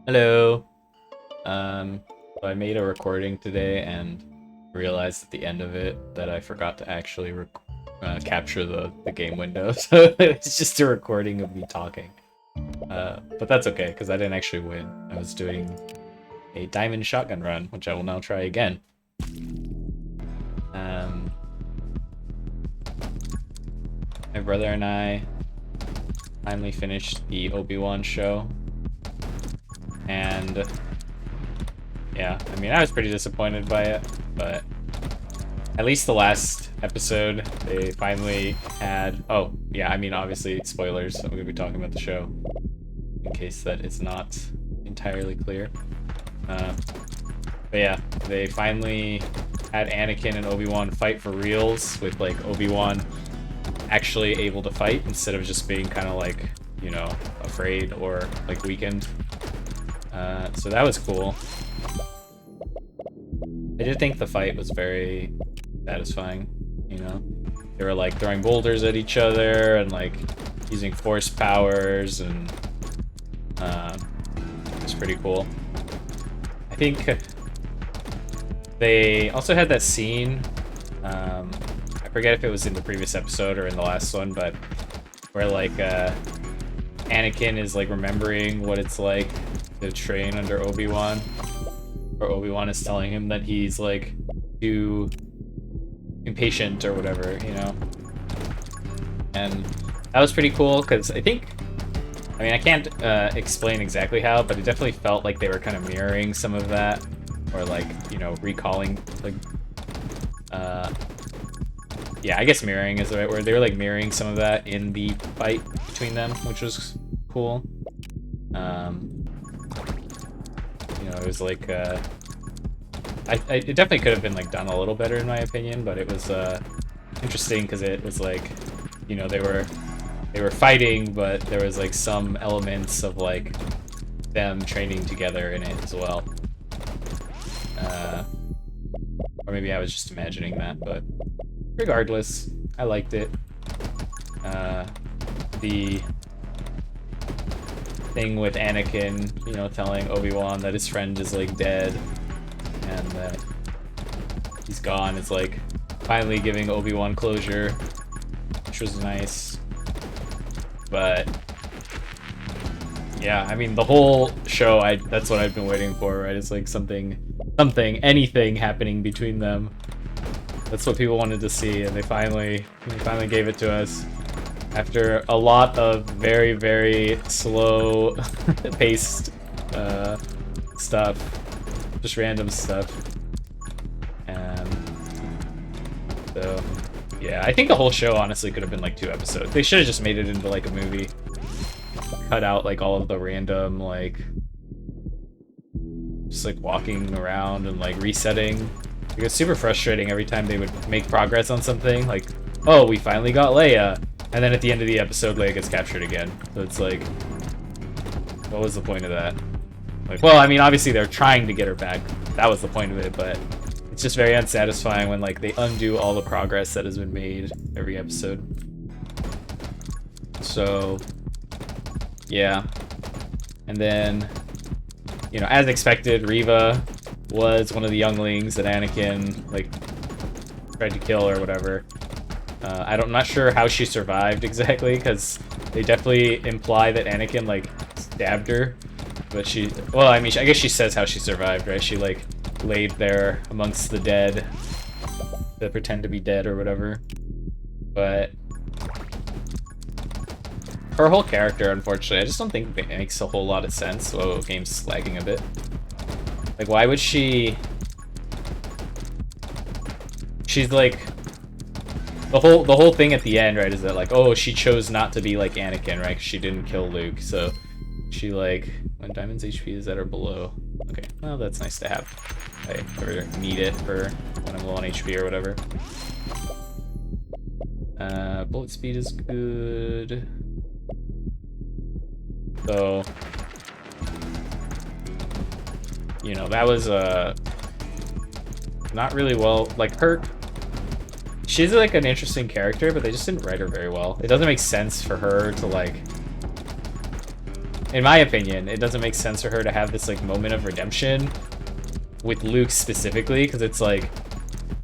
Hello. So I made a recording today and realized at the end of it that I forgot to actually capture the game window. So it's just a recording of me talking. But that's okay because I didn't actually win. I was doing a diamond shotgun run, which I will now try again. My brother and I finally finished the Obi-Wan show. And yeah, I mean, I was pretty disappointed by it, but at least the last episode, they finally had... Oh, yeah, I mean, obviously, spoilers. I'm going to be talking about the show, in case that is not entirely clear. But yeah, they finally had Anakin and Obi-Wan fight for reals, with, like, Obi-Wan actually able to fight, instead of just being kind of, like, you know, afraid or, like, weakened. So that was cool. I did think the fight was very satisfying, you know? They were like throwing boulders at each other and like using force powers, and it was pretty cool. I think they also had that scene, I forget if it was in the previous episode or in the last one, but where like Anakin is like remembering what it's like to train under Obi-Wan, or Obi-Wan is telling him that he's like too impatient or whatever, you know. And that was pretty cool because I mean, I can't explain exactly how, but it definitely felt like they were kind of mirroring some of that, or like, you know, recalling, like, yeah, I guess mirroring is the right word. They were like mirroring some of that in the fight between them, which was cool. You know, it was like, it definitely could have been like done a little better in my opinion, but it was interesting because it was like, you know, they were fighting, but there was like some elements of like them training together in it as well. Or maybe I was just imagining that, but regardless, I liked it. The thing with Anakin, you know, telling Obi-Wan that his friend is like dead and that he's gone, it's like finally giving Obi-Wan closure, which was nice. But yeah, I mean, the whole show, that's what I've been waiting for, right? It's like anything happening between them. That's what people wanted to see, and they finally gave it to us after a lot of very, very slow paced stuff, just random stuff. And so yeah, I think the whole show honestly could have been like 2 episodes. They should have just made it into like a movie, cut out like all of the random, like, just like walking around and like resetting. It was super frustrating every time they would make progress on something, like, oh, we finally got Leia, and then at the end of the episode, Leia gets captured again. So it's like, what was the point of that? Like, well, I mean, obviously they're trying to get her back. That was the point of it, but it's just very unsatisfying when like they undo all the progress that has been made every episode. So, yeah. And then, you know, as expected, Reva was one of the younglings that Anakin like tried to kill or whatever. I'm not sure how she survived exactly, because they definitely imply that Anakin like stabbed her, but well, I mean, I guess she says how she survived, right? She like laid there amongst the dead that pretend to be dead or whatever. But her whole character, unfortunately, I just don't think it makes a whole lot of sense. Whoa, game's lagging a bit. Like, why would she's like, the whole thing at the end, right, is that like, oh, she chose not to be like Anakin, right? 'Cause she didn't kill Luke, so she like, when Diamond's HP is at or below. Okay, well, that's nice to have. I ever need it for when I'm low on HP or whatever. Bullet speed is good. So, you know, that was not really well, like, she's like an interesting character, but they just didn't write her very well. It doesn't make sense for her to like in my opinion, it doesn't make sense for her to have this like moment of redemption with Luke specifically, because it's like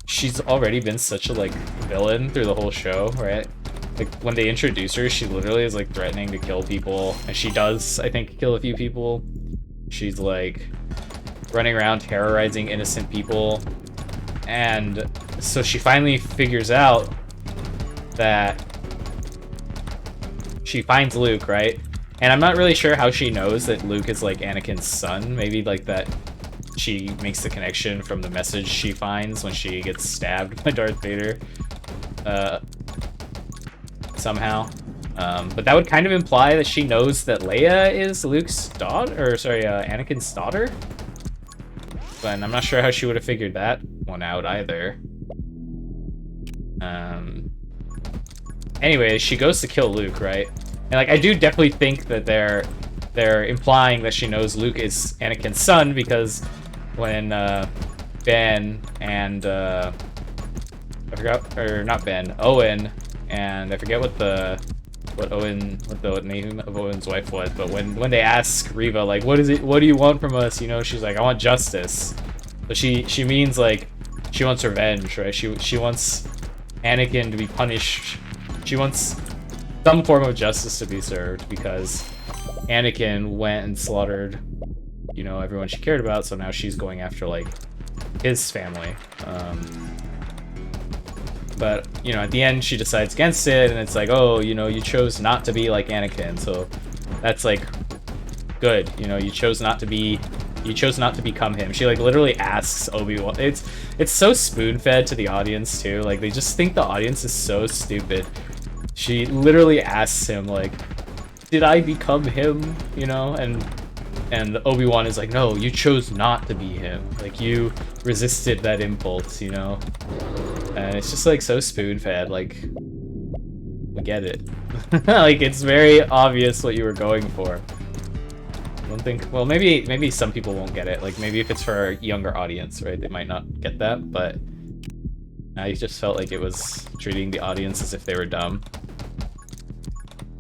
she's already been such a like villain through the whole show, right? Like when they introduce her, she literally is like threatening to kill people, and she does, I think, kill a few people. She's like running around terrorizing innocent people, and so she finally figures out that she finds Luke, right? And I'm not really sure how she knows that Luke is like Anakin's son. Maybe like that she makes the connection from the message she finds when she gets stabbed by Darth Vader somehow. But that would kind of imply that she knows that Leia is Luke's daughter, or sorry, Anakin's daughter. But I'm not sure how she would have figured that one out either. Anyway, she goes to kill Luke, right? And like, I do definitely think that they're implying that she knows Luke is Anakin's son, because when Ben and I forgot, or not Ben, Owen, and I forget what the name of Owen's wife was, but when they ask Reva like, what do you want from us, you know, she's like, I want justice. So she means like she wants revenge, right? She wants Anakin to be punished. She wants some form of justice to be served, because Anakin went and slaughtered, you know, everyone she cared about, so now she's going after like his family. But, you know, at the end she decides against it, and it's like, oh, you know, you chose not to be like Anakin, so that's like good, you know, you chose not to become him. She like literally asks Obi-Wan. It's so spoon-fed to the audience too. Like they just think the audience is so stupid. She literally asks him like, did I become him, you know? And Obi-Wan is like, no, you chose not to be him. Like you resisted that impulse, you know? And it's just like so spoon-fed, like we get it. Like it's very obvious what you were going for. I don't think, well, maybe some people won't get it. Like maybe if it's for a younger audience, right? They might not get that, but I just felt like it was treating the audience as if they were dumb.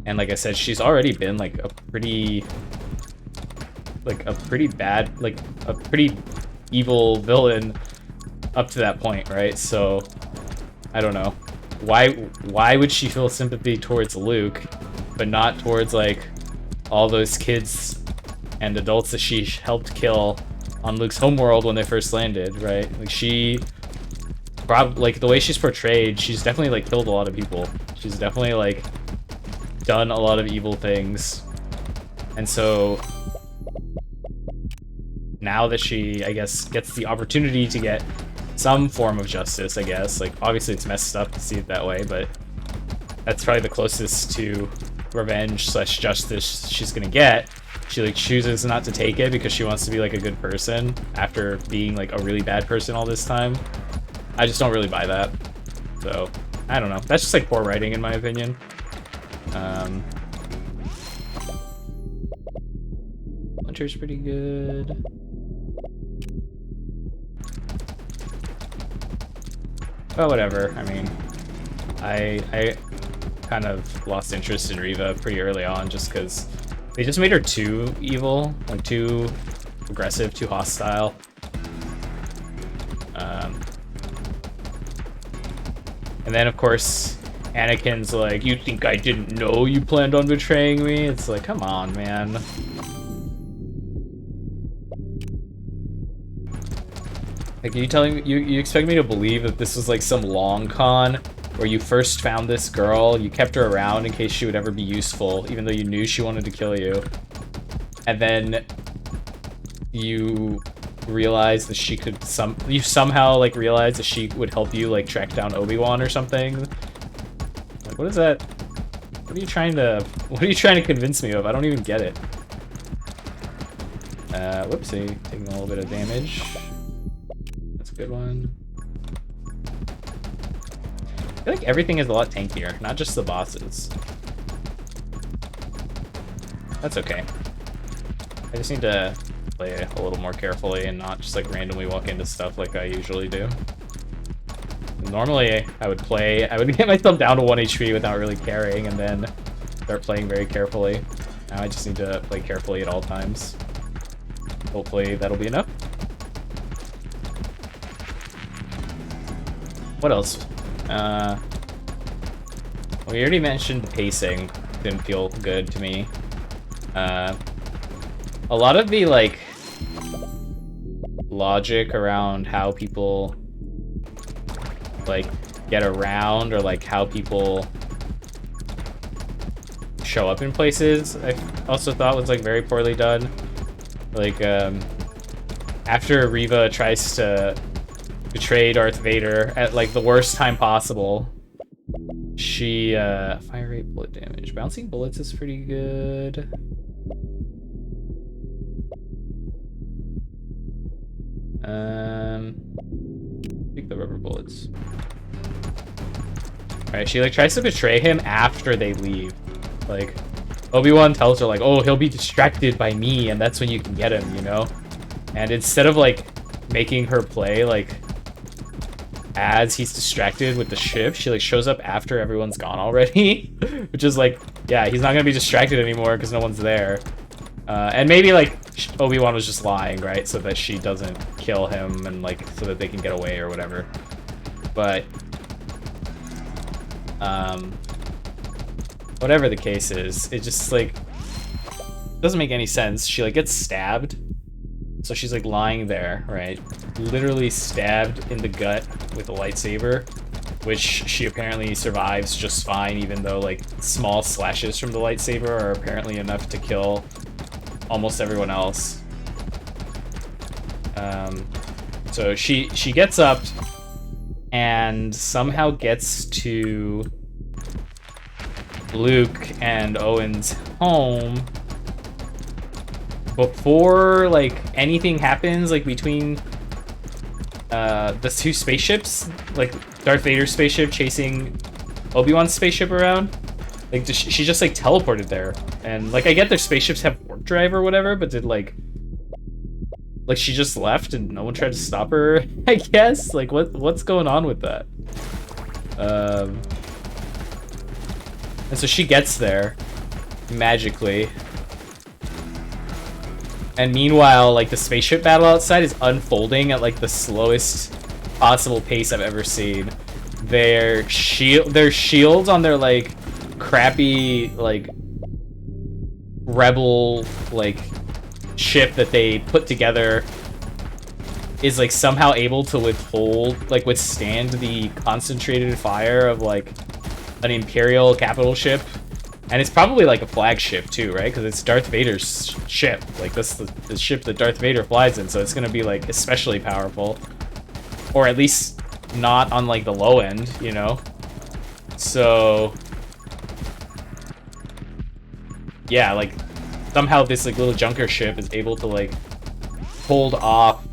And like I said, she's already been like a pretty bad, like a pretty evil villain up to that point, right? So I don't know. Why would she feel sympathy towards Luke, but not towards like all those kids and adults that she helped kill on Luke's homeworld when they first landed, right? Like she probably, like the way she's portrayed, she's definitely like killed a lot of people. She's definitely like done a lot of evil things. And so now that she, I guess, gets the opportunity to get some form of justice, I guess, like obviously it's messed up to see it that way, but that's probably the closest to revenge slash justice she's gonna get. She like chooses not to take it because she wants to be like a good person after being like a really bad person all this time. I just don't really buy that. So I don't know. That's just like poor writing in my opinion. Launcher's pretty good. But whatever. I mean, I kind of lost interest in Reva pretty early on just because they just made her too evil, like too aggressive, too hostile. And then of course Anakin's like, you think I didn't know you planned on betraying me? It's like, come on, man. Like, are you telling me, you expect me to believe that this was like some long con where you first found this girl, you kept her around in case she would ever be useful, even though you knew she wanted to kill you, and then you realized that she could somehow like realized that she would help you like track down Obi-Wan or something? Like, what is that? What are you trying to convince me of? I don't even get it. Whoopsie, taking a little bit of damage. That's a good one. I feel like everything is a lot tankier, not just the bosses. That's okay. I just need to play a little more carefully and not just like randomly walk into stuff like I usually do. Normally I would get myself down to 1 HP without really caring and then start playing very carefully. Now I just need to play carefully at all times. Hopefully that'll be enough. What else? We already mentioned the pacing. Didn't feel good to me. A lot of the, like, logic around how people, like, get around, or, like, how people show up in places, I also thought was, like, very poorly done. Like, after Reva tries to betray Darth Vader at, like, the worst time possible, she, fire rate, bullet damage. Bouncing bullets is pretty good. Pick the rubber bullets. Alright, she, like, tries to betray him after they leave. Like, Obi-Wan tells her, like, oh, he'll be distracted by me, and that's when you can get him, you know? And instead of, like, making her play, like, as he's distracted with the ship, she, like, shows up after everyone's gone already. Which is, like, yeah, he's not gonna be distracted anymore because no one's there. And maybe, like, Obi-Wan was just lying, right? So that she doesn't kill him and, like, so that they can get away or whatever. But, whatever the case is, it just, like, doesn't make any sense. She, like, gets stabbed. So she's, like, lying there, right? Literally stabbed in the gut with a lightsaber, which she apparently survives just fine, even though, like, small slashes from the lightsaber are apparently enough to kill almost everyone else. So she gets up and somehow gets to Luke and Owen's home before, like, anything happens, like, between the two spaceships, like Darth Vader's spaceship chasing Obi-Wan's spaceship around. Like, she just, like, teleported there. And, like, I get their spaceships have warp drive or whatever, but did, like, she just left and no one tried to stop her, I guess? Like, what's going on with that? And so she gets there, magically. And meanwhile, like, the spaceship battle outside is unfolding at, like, the slowest possible pace I've ever seen. Their shields on their, like, crappy, like, rebel, like, ship that they put together is, like, somehow able to withstand the concentrated fire of, like, an Imperial capital ship. And it's probably, like, a flagship, too, right? Because it's Darth Vader's ship. Like, this is the ship that Darth Vader flies in, so it's gonna be, like, especially powerful. Or at least not on, like, the low end, you know? So yeah, like, somehow this, like, little junker ship is able to, like, hold off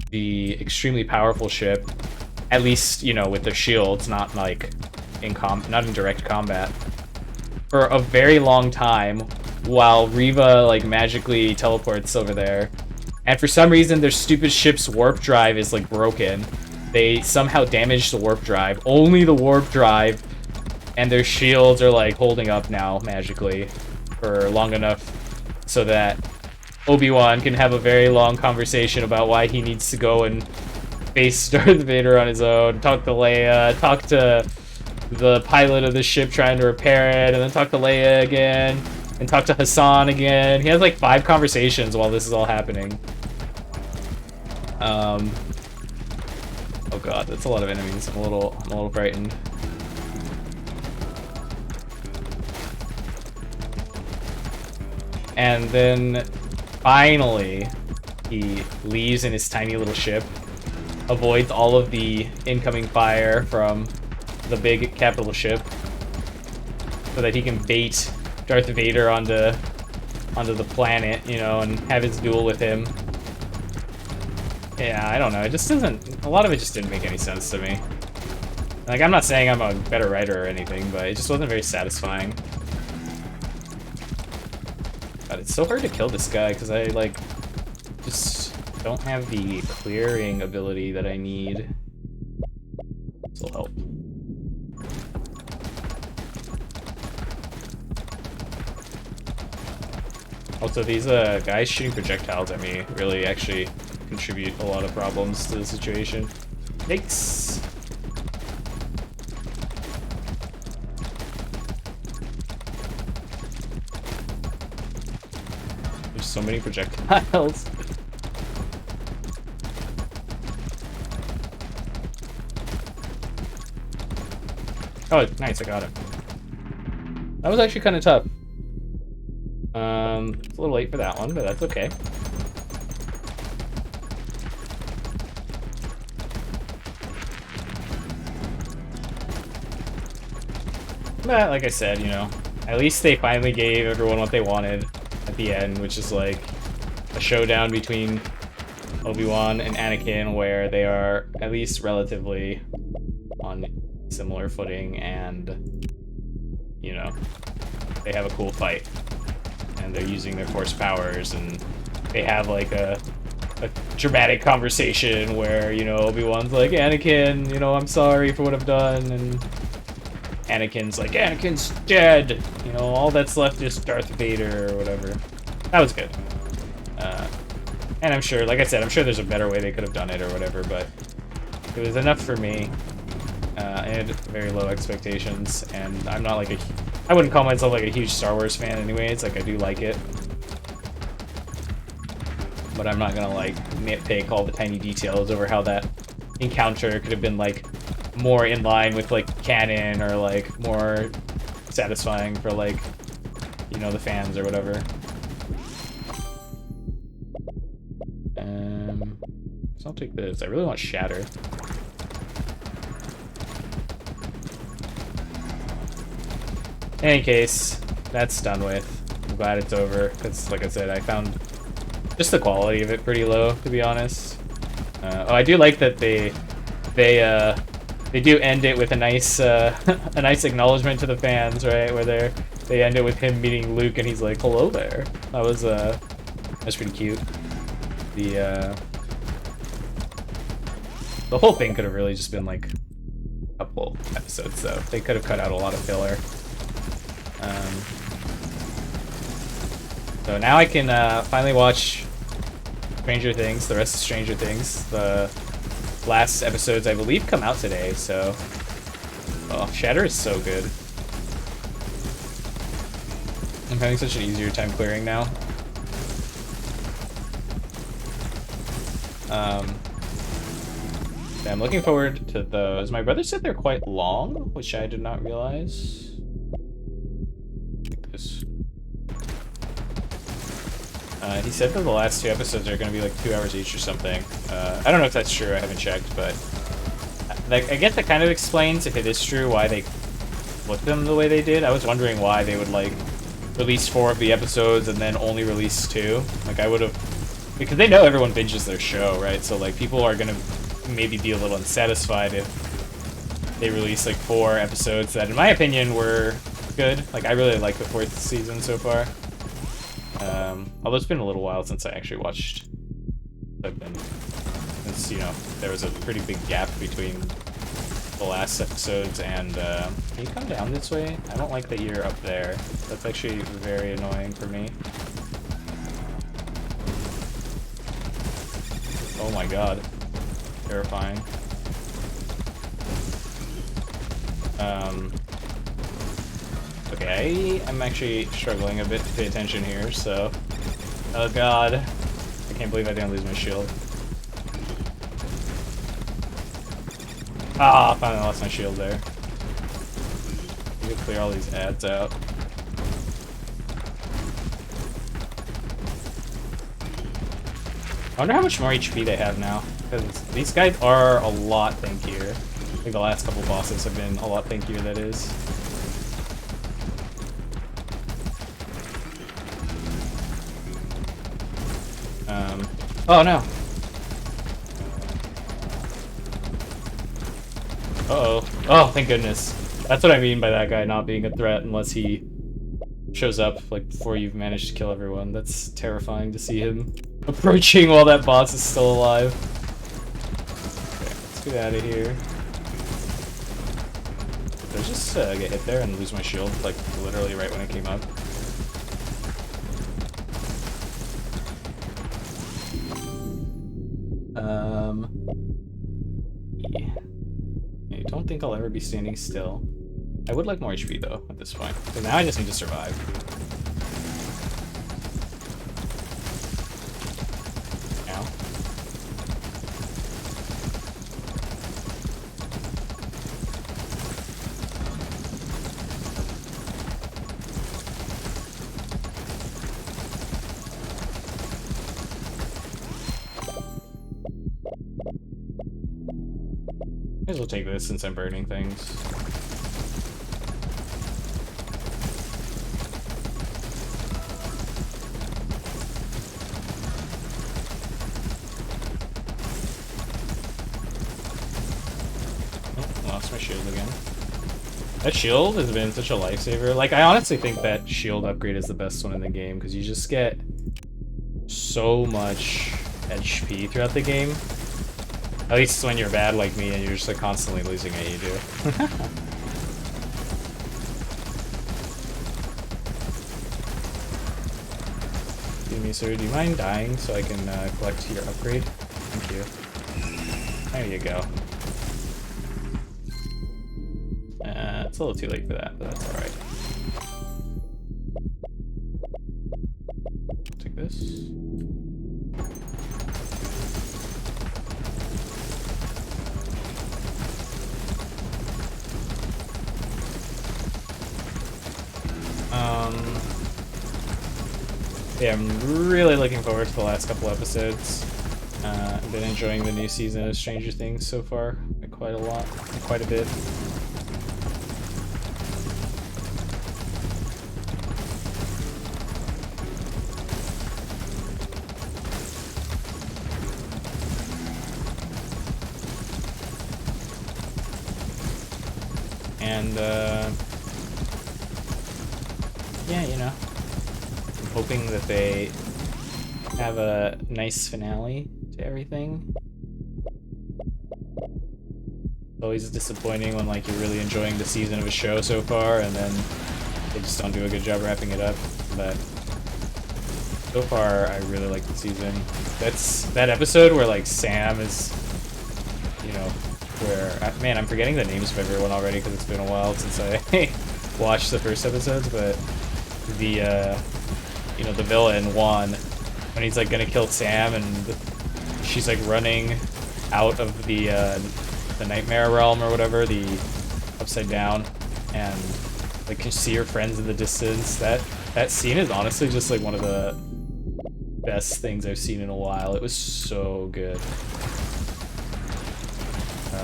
the extremely powerful ship, at least, you know, with their shields, not, like, not in direct combat, for a very long time, while Reva, like, magically teleports over there. And for some reason, their stupid ship's warp drive is, like, broken. They somehow damaged the warp drive, only the warp drive, and their shields are, like, holding up now, magically, for long enough so that Obi-Wan can have a very long conversation about why he needs to go and face Darth Vader on his own, talk to Leia, talk to the pilot of the ship trying to repair it, and then talk to Leia again, and talk to Hassan again. He has, like, 5 conversations while this is all happening. Oh god, that's a lot of enemies. I'm a little frightened. And then finally he leaves in his tiny little ship, avoids all of the incoming fire from the big capital ship, so that he can bait Darth Vader onto the planet, you know, and have his duel with him. Yeah, I don't know. It just doesn't. A lot of it just didn't make any sense to me. Like, I'm not saying I'm a better writer or anything, but it just wasn't very satisfying. God, it's so hard to kill this guy because I, like, just don't have the clearing ability that I need. This will help. Also, these guys shooting projectiles at me really actually contribute a lot of problems to the situation. Yikes! There's so many projectiles. Oh, nice, I got him. That was actually kind of tough. It's a little late for that one, but that's okay. But like I said, you know, at least they finally gave everyone what they wanted at the end, which is like a showdown between Obi-Wan and Anakin where they are at least relatively on similar footing and, you know, they have a cool fight. And they're using their Force powers, and they have like a dramatic conversation where, you know, Obi-Wan's like, Anakin, you know, I'm sorry for what I've done, and Anakin's like, Anakin's dead, you know, all that's left is Darth Vader or whatever. That was good. And I'm sure, like I said, I'm sure there's a better way they could have done it or whatever, but it was enough for me. I had very low expectations, and I'm not like I wouldn't call myself like a huge Star Wars fan anyways, like I do like it. But I'm not gonna like nitpick all the tiny details over how that encounter could have been like more in line with like canon or like more satisfying for like, you know, the fans or whatever. So I'll take this. I really want Shatter. In any case, that's done with. I'm glad it's over, because like I said, I found just the quality of it pretty low, to be honest. Oh, I do like that they do end it with a nice a nice acknowledgement to the fans, right? Where they end it with him meeting Luke and he's like, "Hello there." That's pretty cute. The whole thing could have really just been like a couple episodes, though. They could have cut out a lot of filler. So now I can finally watch Stranger Things, the rest of Stranger Things. The last episodes, I believe, come out today, so... Oh, Shatter is so good. I'm having such an easier time clearing now. Yeah, I'm looking forward to those. My brother said they're quite long, which I did not realize. He said that the last 2 episodes are going to be like 2 hours each or something. I don't know if that's true, I haven't checked, but like, I guess that kind of explains, if it is true, why they split them the way they did. I was wondering why they would like release 4 of the episodes and then only release 2. Like I would have, because they know everyone binges their show, right? So like people are going to maybe be a little unsatisfied if they release like 4 episodes that, in my opinion, were good. Like I really like the 4th season so far. Although it's been a little while since I actually watched. Since, you know, there was a pretty big gap between the last episodes and, can you come down this way? I don't like that you're up there. That's actually very annoying for me. Oh my god. Terrifying. Okay, I'm actually struggling a bit to pay attention here, so... Oh god. I can't believe I didn't lose my shield. Ah, finally lost my shield there. I need to clear all these ads out. I wonder how much more HP they have now, because these guys are a lot tankier. I think the last couple bosses have been a lot tankier, that is. Oh no! Uh-oh. Oh, thank goodness. That's what I mean by that guy not being a threat unless he shows up, like, before you've managed to kill everyone. That's terrifying to see him approaching while that boss is still alive. Okay, let's get out of here. Did I just get hit there and lose my shield, like, literally right when it came up? Yeah. I don't think I'll ever be standing still. I would like more HP though at this point, because now I just need to survive. Now. Might as well take this since I'm burning things. Oh, lost my shield again. That shield has been such a lifesaver. Like, I honestly think that shield upgrade is the best one in the game, because you just get so much HP throughout the game. At least when you're bad like me and you're just like constantly losing it, you do. Excuse me, sir, do you mind dying so I can collect your upgrade? Thank you. There you go. It's a little too late for that, but that's alright. Take this. Yeah, I'm really looking forward to the last couple episodes. I've been enjoying the new season of Stranger Things so far, quite a bit. And, yeah, you know, I'm hoping that they have a nice finale to everything. It's always disappointing when, like, you're really enjoying the season of a show so far, and then they just don't do a good job wrapping it up, but so far, I really like the season. That's that episode where, like, Sam is, you know, where, man, I'm forgetting the names of everyone already because it's been a while since I watched the first episodes, but the, you know, the villain, Juan, when he's, like, gonna kill Sam, and she's, like, running out of the Nightmare Realm or whatever, the Upside Down, and, like, can see her friends in the distance. That scene is honestly just, like, one of the best things I've seen in a while. It was so good.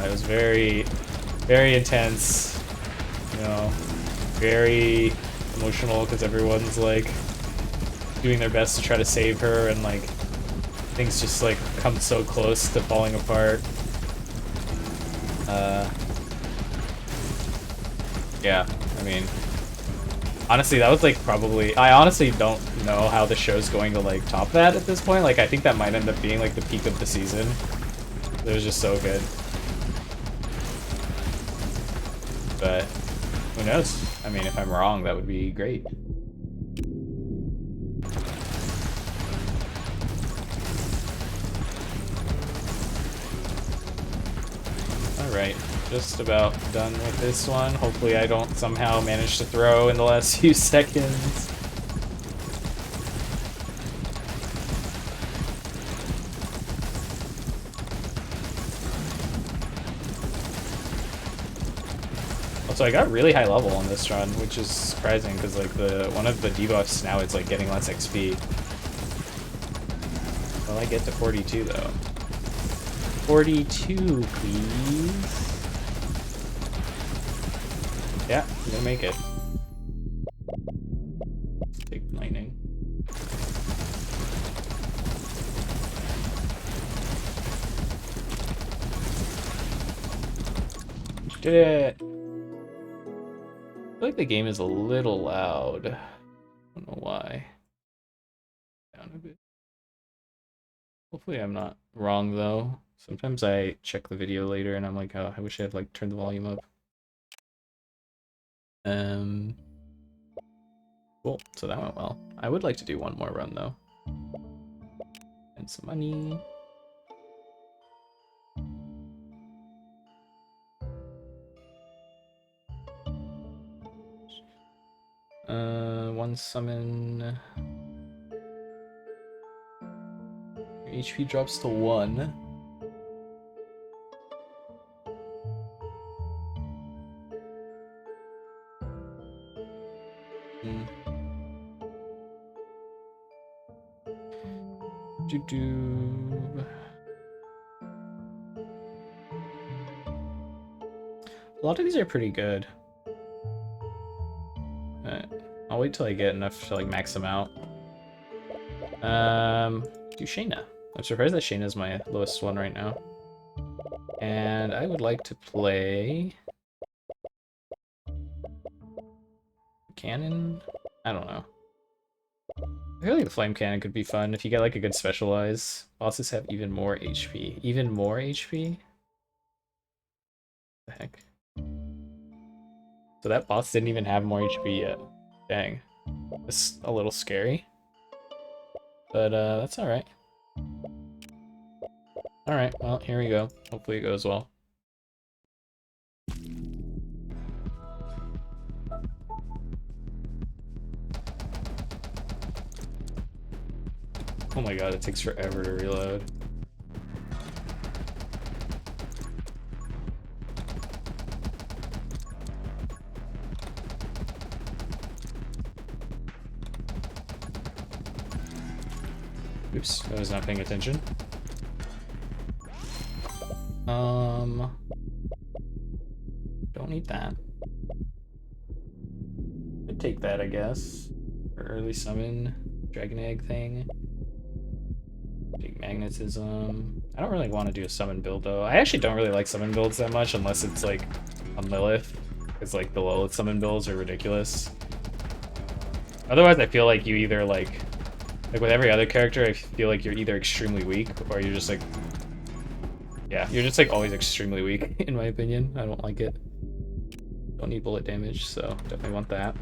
It was very, very intense, you know, very emotional because everyone's like doing their best to try to save her, and like things just like come so close to falling apart. Yeah, I mean, honestly, that was like probably, I honestly don't know how the show's going to like top that at this point. Like, I think that might end up being like the peak of the season. It was just so good. But who knows? I mean, if I'm wrong, that would be great. Alright, just about done with this one. Hopefully I don't somehow manage to throw in the last few seconds. So I got really high level on this run, which is surprising because like one of the debuffs now it's like getting less XP. Well, I get to 42 though. 42, please. Yeah, I'm gonna make it. Take lightning. Did it! I feel like the game is a little loud. I don't know why. Down a bit. Hopefully I'm not wrong though. Sometimes I check the video later and I'm like, oh, I wish I had like turned the volume up. Cool, so that went well. I would like to do one more run though. And some money. can summon. Your HP drops to 1. A lot of these are pretty good. I'll wait till I get enough to like max them out. Do Shana. I'm surprised that Shana is my lowest one right now. And I would like to play cannon. I don't know. I feel like the flame cannon could be fun if you get like a good specialize. Bosses have even more HP. Even more HP? What the heck? So that boss didn't even have more HP yet. Dang. It's a little scary. But that's alright. Alright, well, here we go. Hopefully it goes well. Oh my god, it takes forever to reload. Oops, I was not paying attention. Don't need that. Could take that, I guess. For early summon, dragon egg thing. Big magnetism. I don't really want to do a summon build though. I actually don't really like summon builds that much unless it's like on Lilith. Because like the Lilith summon builds are ridiculous. Otherwise I feel like you either like with every other character I feel like you're either extremely weak or you're just like, yeah, you're just like always extremely weak in my opinion. I don't like it. Don't need bullet damage, so definitely want that.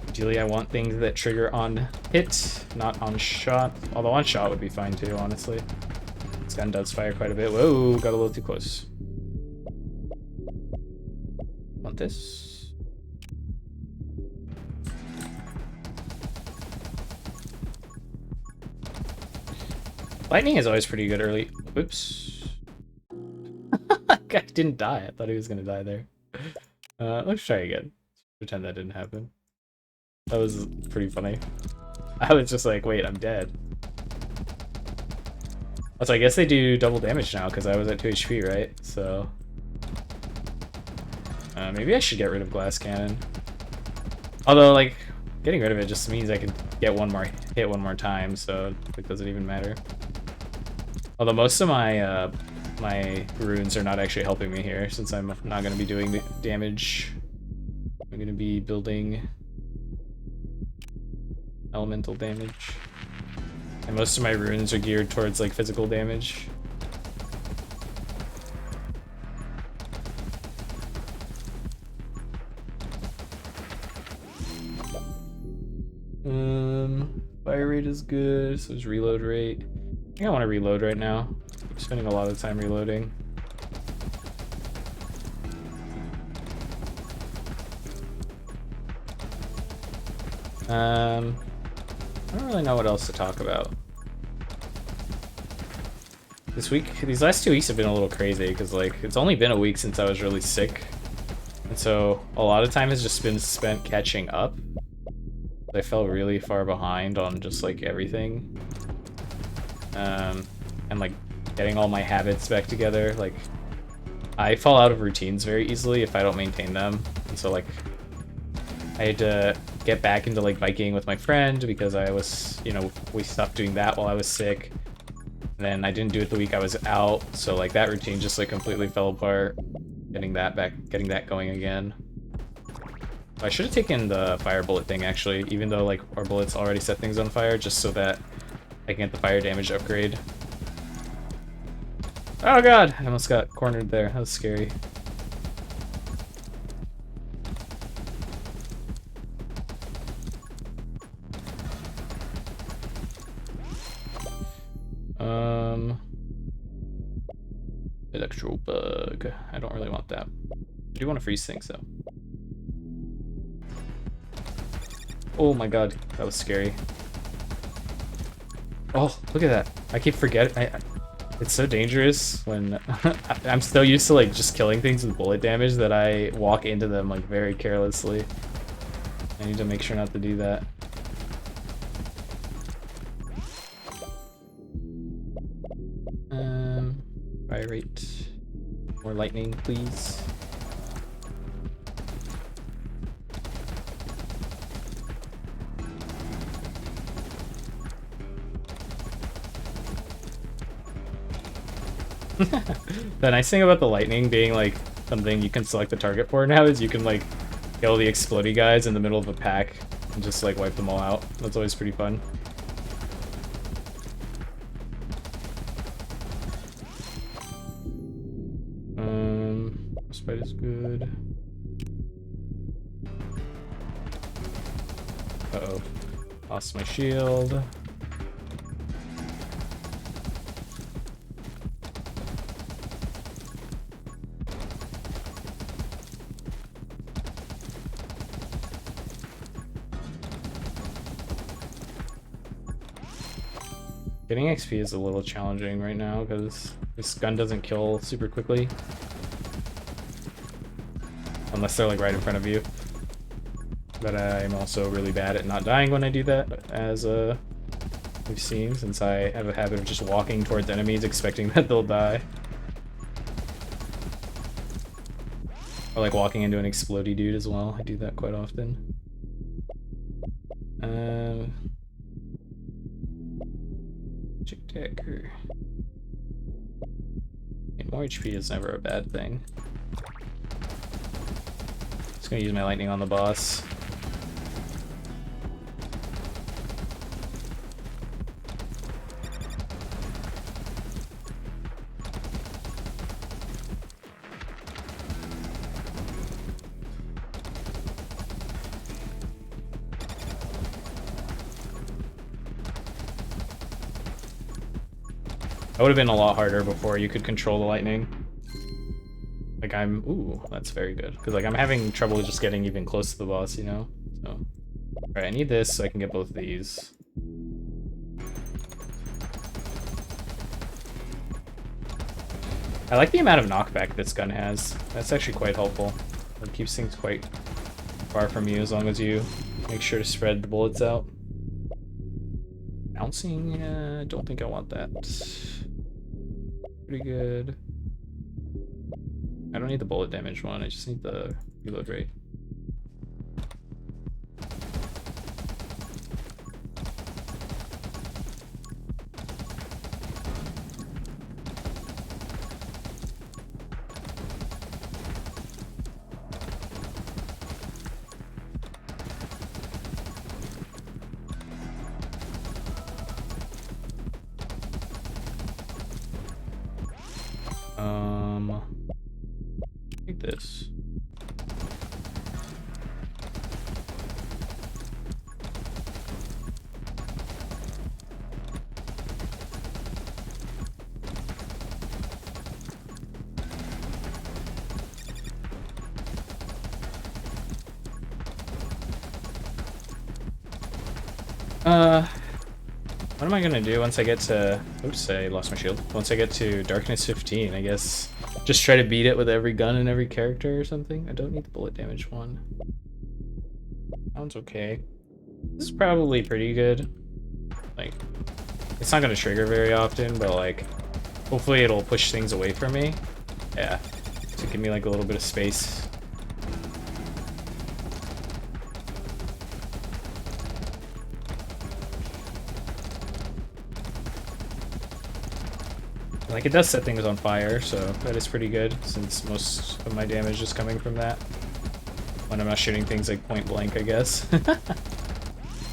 Ideally, I want things that trigger on hit, not on shot. Although on shot would be fine too, honestly. This gun does fire quite a bit. Whoa, got a little too close. Want this? Lightning is always pretty good early. Oops. Guy didn't die. I thought he was gonna die there. Let's try again. Pretend that didn't happen. That was pretty funny. I was just like, wait, I'm dead. Also, I guess they do double damage now because I was at 2 HP, right? So maybe I should get rid of glass cannon. Although, like, getting rid of it just means I can get one more hit one more time, so it doesn't even matter. Although most of my my runes are not actually helping me here, since I'm not going to be doing damage. I'm going to be building elemental damage. And most of my runes are geared towards like physical damage. Fire rate is good, so is reload rate. I think I want to reload right now. I'm spending a lot of time reloading. I don't really know what else to talk about. These last 2 weeks have been a little crazy because like it's only been a week since I was really sick, and so a lot of time has just been spent catching up. I fell really far behind on just like everything, and like getting all my habits back together. Like I fall out of routines very easily if I don't maintain them, and so like I had to get back into like biking with my friend because I was, you know, we stopped doing that while I was sick. And then I didn't do it the week I was out, so like that routine just like completely fell apart. Getting that back, getting that going again. I should have taken the fire bullet thing actually, even though like our bullets already set things on fire, just so that I can get the fire damage upgrade. Oh god, I almost got cornered there. That was scary. electro bug. I don't really want that. I do want to freeze things though. Oh my god, that was scary. Oh, look at that. I keep forgetting. It's so dangerous when I'm so used to like just killing things with bullet damage that I walk into them like very carelessly. I need to make sure not to do that. Fire rate. More lightning, please. The nice thing about the lightning being like something you can select the target for now is you can like kill the explodey guys in the middle of a pack and just like wipe them all out. That's always pretty fun. Frostbite is good. Uh-oh. Lost my shield. Getting XP is a little challenging right now because this gun doesn't kill super quickly. Unless they're like right in front of you. But I'm also really bad at not dying when I do that, as we've seen, since I have a habit of just walking towards enemies expecting that they'll die. Or like walking into an explodey dude as well. I do that quite often. Decker. And more HP is never a bad thing. Just gonna use my lightning on the boss. That would have been a lot harder before you could control the lightning. Like ooh, that's very good. Because like I'm having trouble just getting even close to the boss, you know? So, alright, I need this so I can get both of these. I like the amount of knockback this gun has. That's actually quite helpful. It keeps things quite far from you as long as you make sure to spread the bullets out. Bouncing, I don't think I want that. Pretty good. I don't need the bullet damage one, I just need the reload rate. Take this. What am I gonna do once I get to... Oops, I lost my shield. Once I get to Darkness 15, I guess just try to beat it with every gun and every character or something. I don't need the bullet damage one. That one's okay. This is probably pretty good. Like, it's not gonna trigger very often, but like, hopefully it'll push things away from me. Yeah, to give me like a little bit of space. Like, it does set things on fire, so that is pretty good, since most of my damage is coming from that. When I'm not shooting things like point blank, I guess. Dude,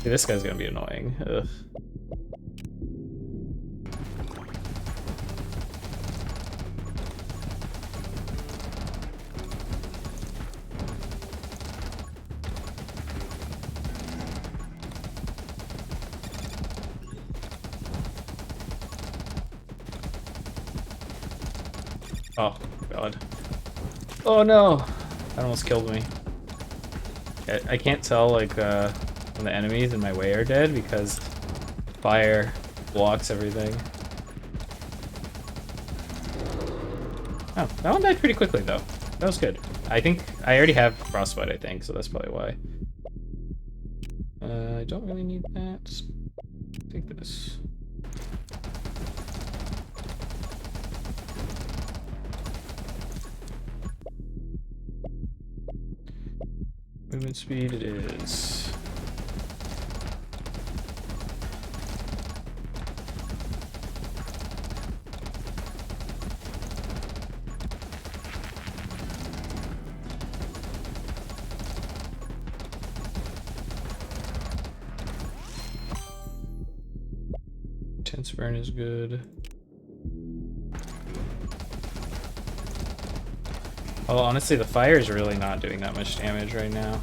this guy's gonna be annoying. Ugh. Oh, God. Oh, no! That almost killed me. I can't tell, like, when the enemies in my way are dead because fire blocks everything. Oh, that one died pretty quickly, though. That was good. I think I already have frostbite, I think, so that's probably why. I don't really need that. Take this. Movement speed it is. Intense burn is good. Well, honestly, the fire is really not doing that much damage right now.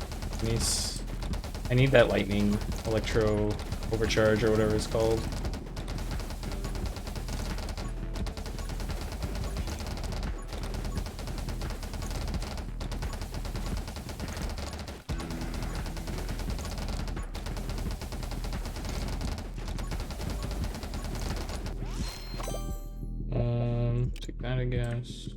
I need that lightning electro overcharge or whatever it's called. Take that, I guess.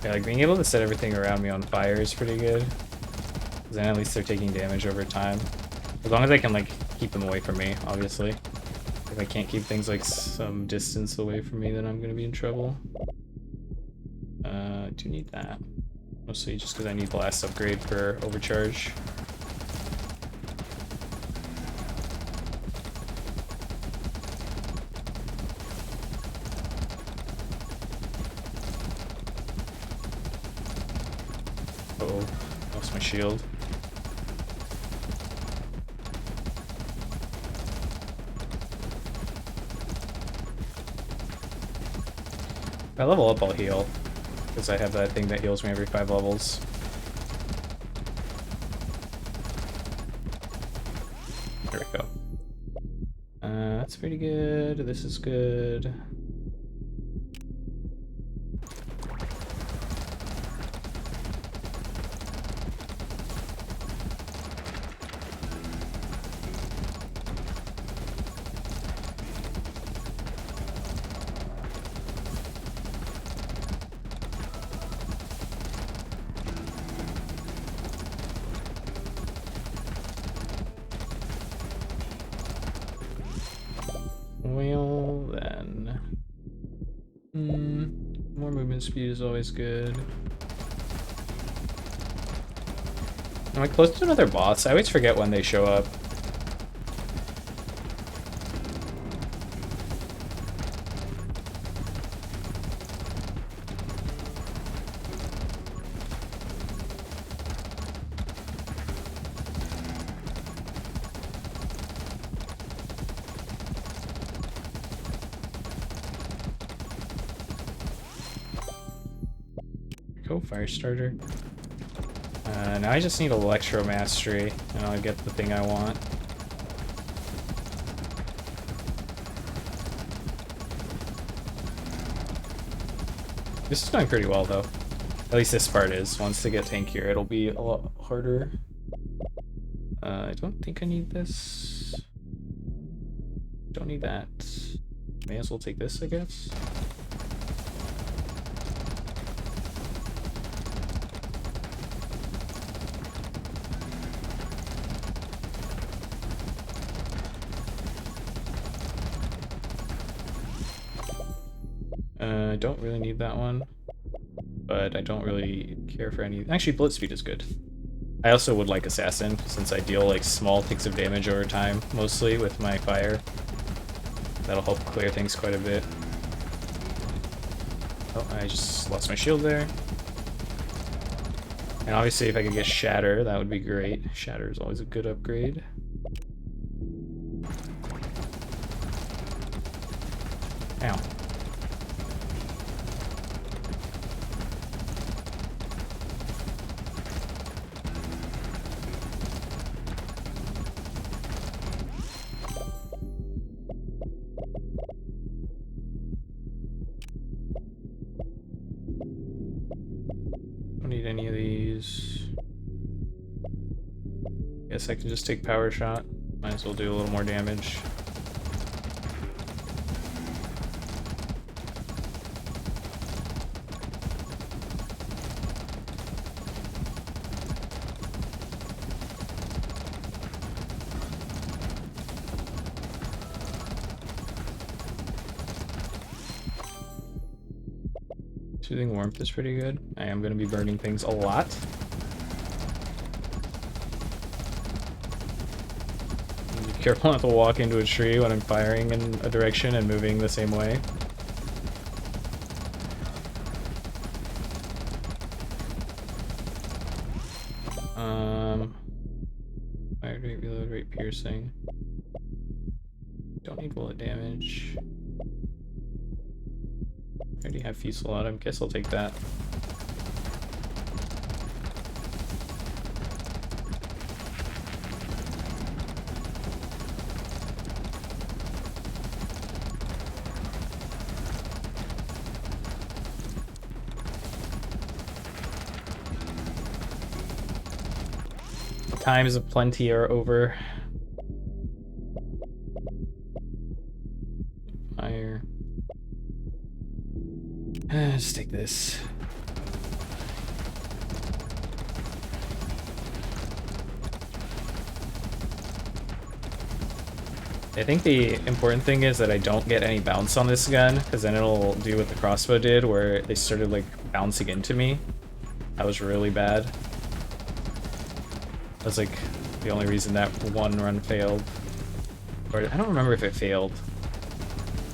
Yeah, like being able to set everything around me on fire is pretty good. Because then at least they're taking damage over time. As long as I can like keep them away from me, obviously. If I can't keep things like some distance away from me, then I'm gonna be in trouble. I do need that. Mostly just because I need blast upgrade for overcharge. Uh-oh, lost my shield. If I level up, I'll heal. Because I have that thing that heals me every 5 levels. There we go. That's pretty good. This is good. Well, then. More movement speed is always good. Am I close to another boss? I always forget when they show up. Go, fire starter. Now I just need electro mastery, and I'll get the thing I want. This is going pretty well, though. At least this part is. Once they get tankier, it'll be a lot harder. I don't think I need this. Don't need that. May as well take this, I guess. I don't really need that one, but I don't really care for any. Actually, blitz speed is good. I also would like assassin since I deal like small ticks of damage over time, mostly with my fire. That'll help clear things quite a bit. Oh, I just lost my shield there. And obviously, if I could get shatter, that would be great. Shatter is always a good upgrade. Ow. any of these. Guess I can just take power shot. Might as well do a little more damage. Soothing warmth is pretty good. I am going to be burning things a lot. Be careful not to walk into a tree when I'm firing in a direction and moving the same way. Fire rate, reload rate, piercing. Don't need bullet damage. I already have fusillade. I guess I'll take that. Times of plenty are over. Fire. Just take this. I think the important thing is that I don't get any bounce on this gun, because then it'll do what the crossbow did, where they started like bouncing into me. That was really bad. That's like the only reason that one run failed. Or I don't remember if it failed.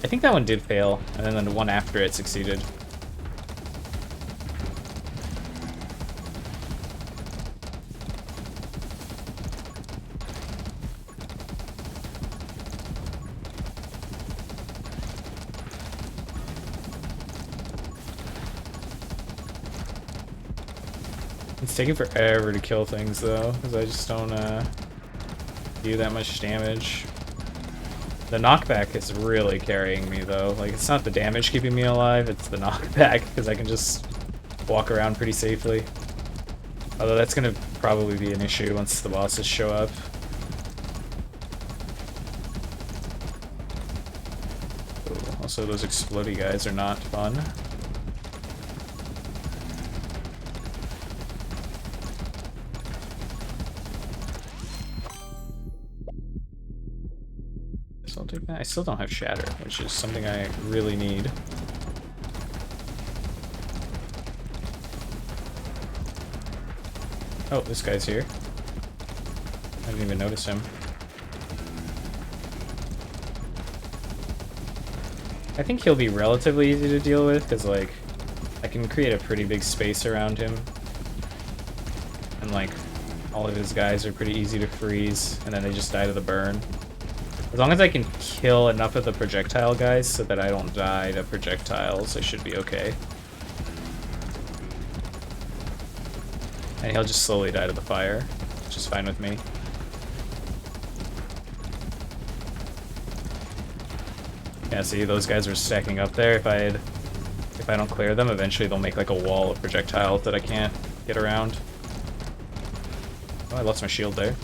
I think that one did fail, and then the one after it succeeded. It's taking forever to kill things though, because I just don't do that much damage. The knockback is really carrying me though. Like, it's not the damage keeping me alive, it's the knockback, because I can just walk around pretty safely. Although that's gonna probably be an issue once the bosses show up. Ooh, also, those explodey guys are not fun. I'll take that. I still don't have shatter, which is something I really need. Oh, this guy's here. I didn't even notice him. I think he'll be relatively easy to deal with, because, like, I can create a pretty big space around him. And, like, all of his guys are pretty easy to freeze, and then they just die to the burn. As long as I can kill enough of the projectile guys so that I don't die to projectiles, I should be okay. And he'll just slowly die to the fire, which is fine with me. Yeah, see, those guys are stacking up there. If I don't clear them, eventually they'll make like a wall of projectiles that I can't get around. Oh, I lost my shield there.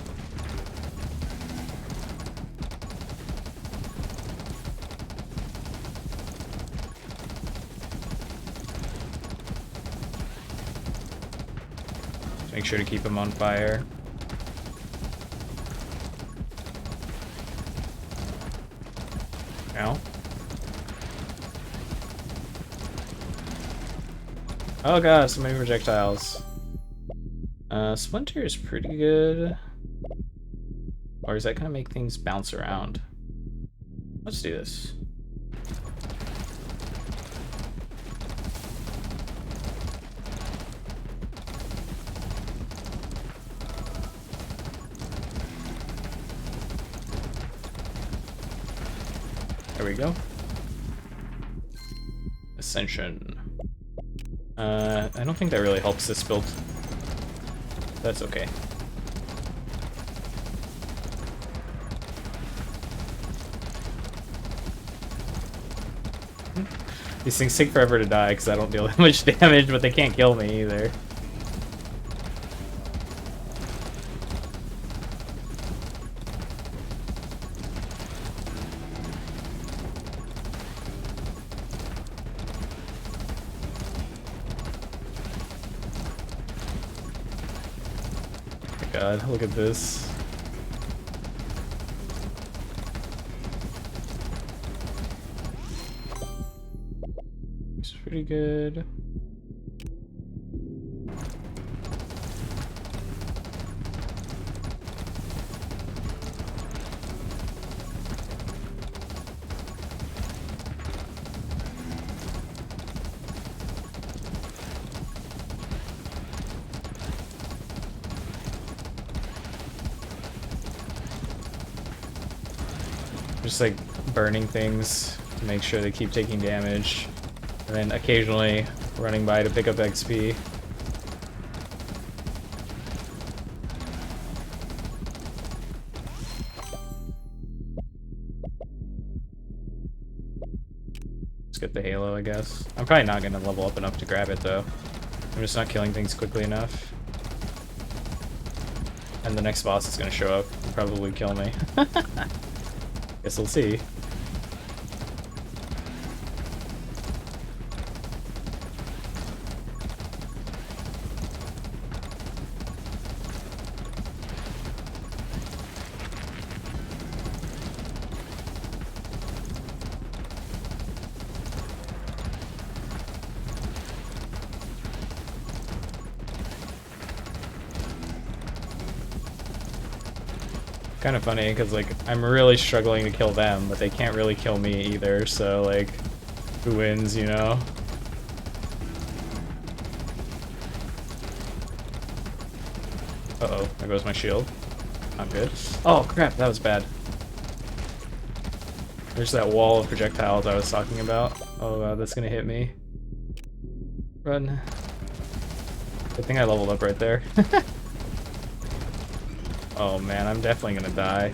Make sure to keep him on fire. Ow. Oh god, so many projectiles. Splinter is pretty good. Or is that gonna make things bounce around? Let's do this. There we go. Ascension. I don't think that really helps this build. That's okay. These things take forever to die because I don't deal that much damage, but they can't kill me either. god, look at this. It's pretty good. Just like burning things to make sure they keep taking damage, and then occasionally running by to pick up XP. Let's get the halo, I guess. I'm probably not gonna level up enough to grab it though. I'm just not killing things quickly enough. And the next boss is gonna show up and probably kill me. Guess we'll see. Kind of funny because like I'm really struggling to kill them, but they can't really kill me either, so like who wins, you know? Uh-oh, there goes my shield. I'm good. Oh crap, that was bad. There's that wall of projectiles I was talking about. Oh god, that's gonna hit me. Run. Good thing I leveled up right there. Oh man, I'm definitely gonna die.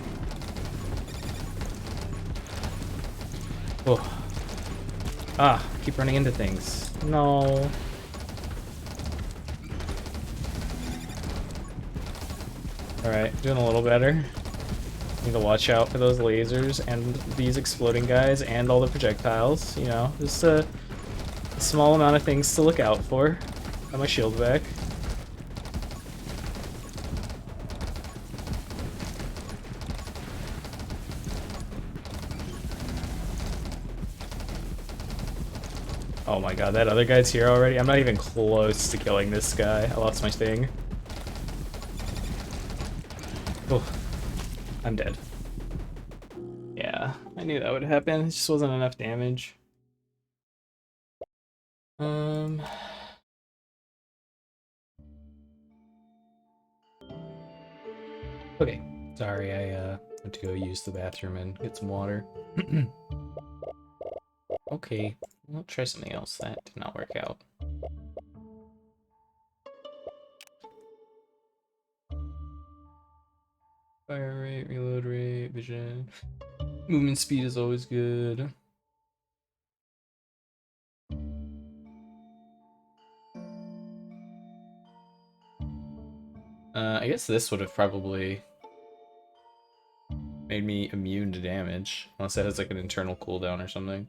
Oh. Ah, I keep running into things. No. Alright, doing a little better. Need to watch out for those lasers and these exploding guys and all the projectiles, you know, just a small amount of things to look out for. Got my shield back. Oh my god, that other guy's here already? I'm not even close to killing this guy. I lost my thing. Oh, I'm dead. Yeah, I knew that would happen. It just wasn't enough damage. Okay, sorry, I went to go use the bathroom and get some water. Okay, we'll try something else. That did not work out. Fire rate, reload rate, vision. Movement speed is always good. I guess this would have probably made me immune to damage, unless it has like an internal cooldown or something.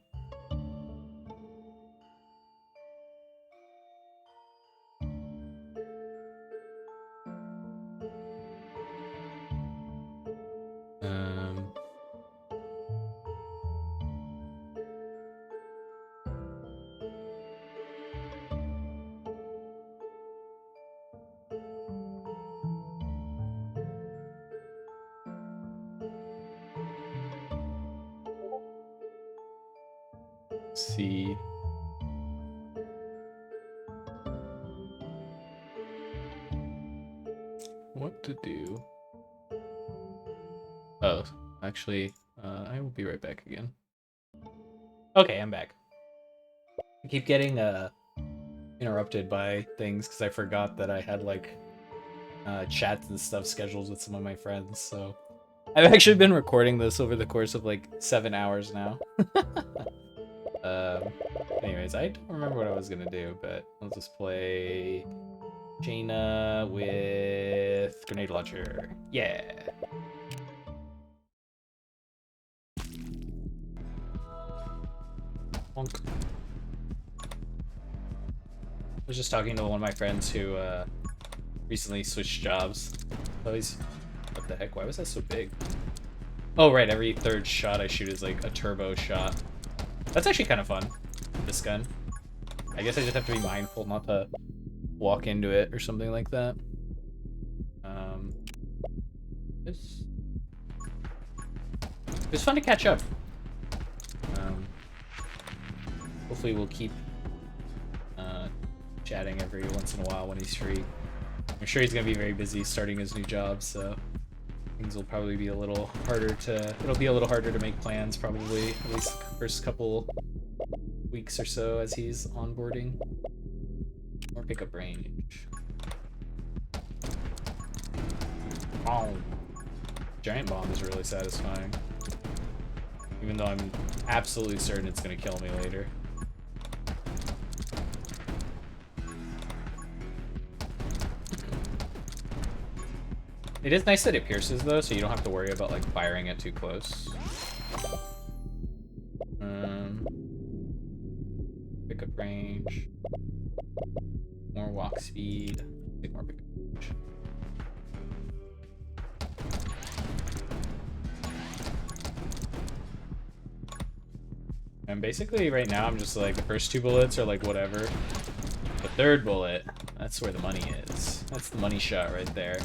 See. What to do? Oh, actually, I will be right back again. Okay, I'm back. I keep getting interrupted by things because I forgot that I had like chats and stuff scheduled with some of my friends, so I've actually been recording this over the course of like 7 hours now. Anyways, I don't remember what I was gonna do, but I'll just play Shana with Grenade Launcher. Yeah. Bonk. I was just talking to one of my friends who recently switched jobs, Oh, he's... What the heck? Why was that so big? Oh, right. Every third shot I shoot is like a turbo shot. That's actually kind of fun, this gun. I guess I just have to be mindful not to walk into it or something like that. It's fun to catch up. Hopefully we'll keep chatting every once in a while when he's free. I'm sure he's gonna be very busy starting his new job, so things will probably be a little harder to. It'll be a little harder to make plans, probably at least the first couple weeks or so as he's onboarding. More pickup range. Oh, giant bomb is really satisfying, even though I'm absolutely certain it's gonna kill me later. It is nice that it pierces though, so you don't have to worry about like firing it too close. Pickup range. More walk speed. Take more pickup range. And basically right now I'm just like, the first two bullets are like whatever. The third bullet, that's where the money is. That's the money shot right there.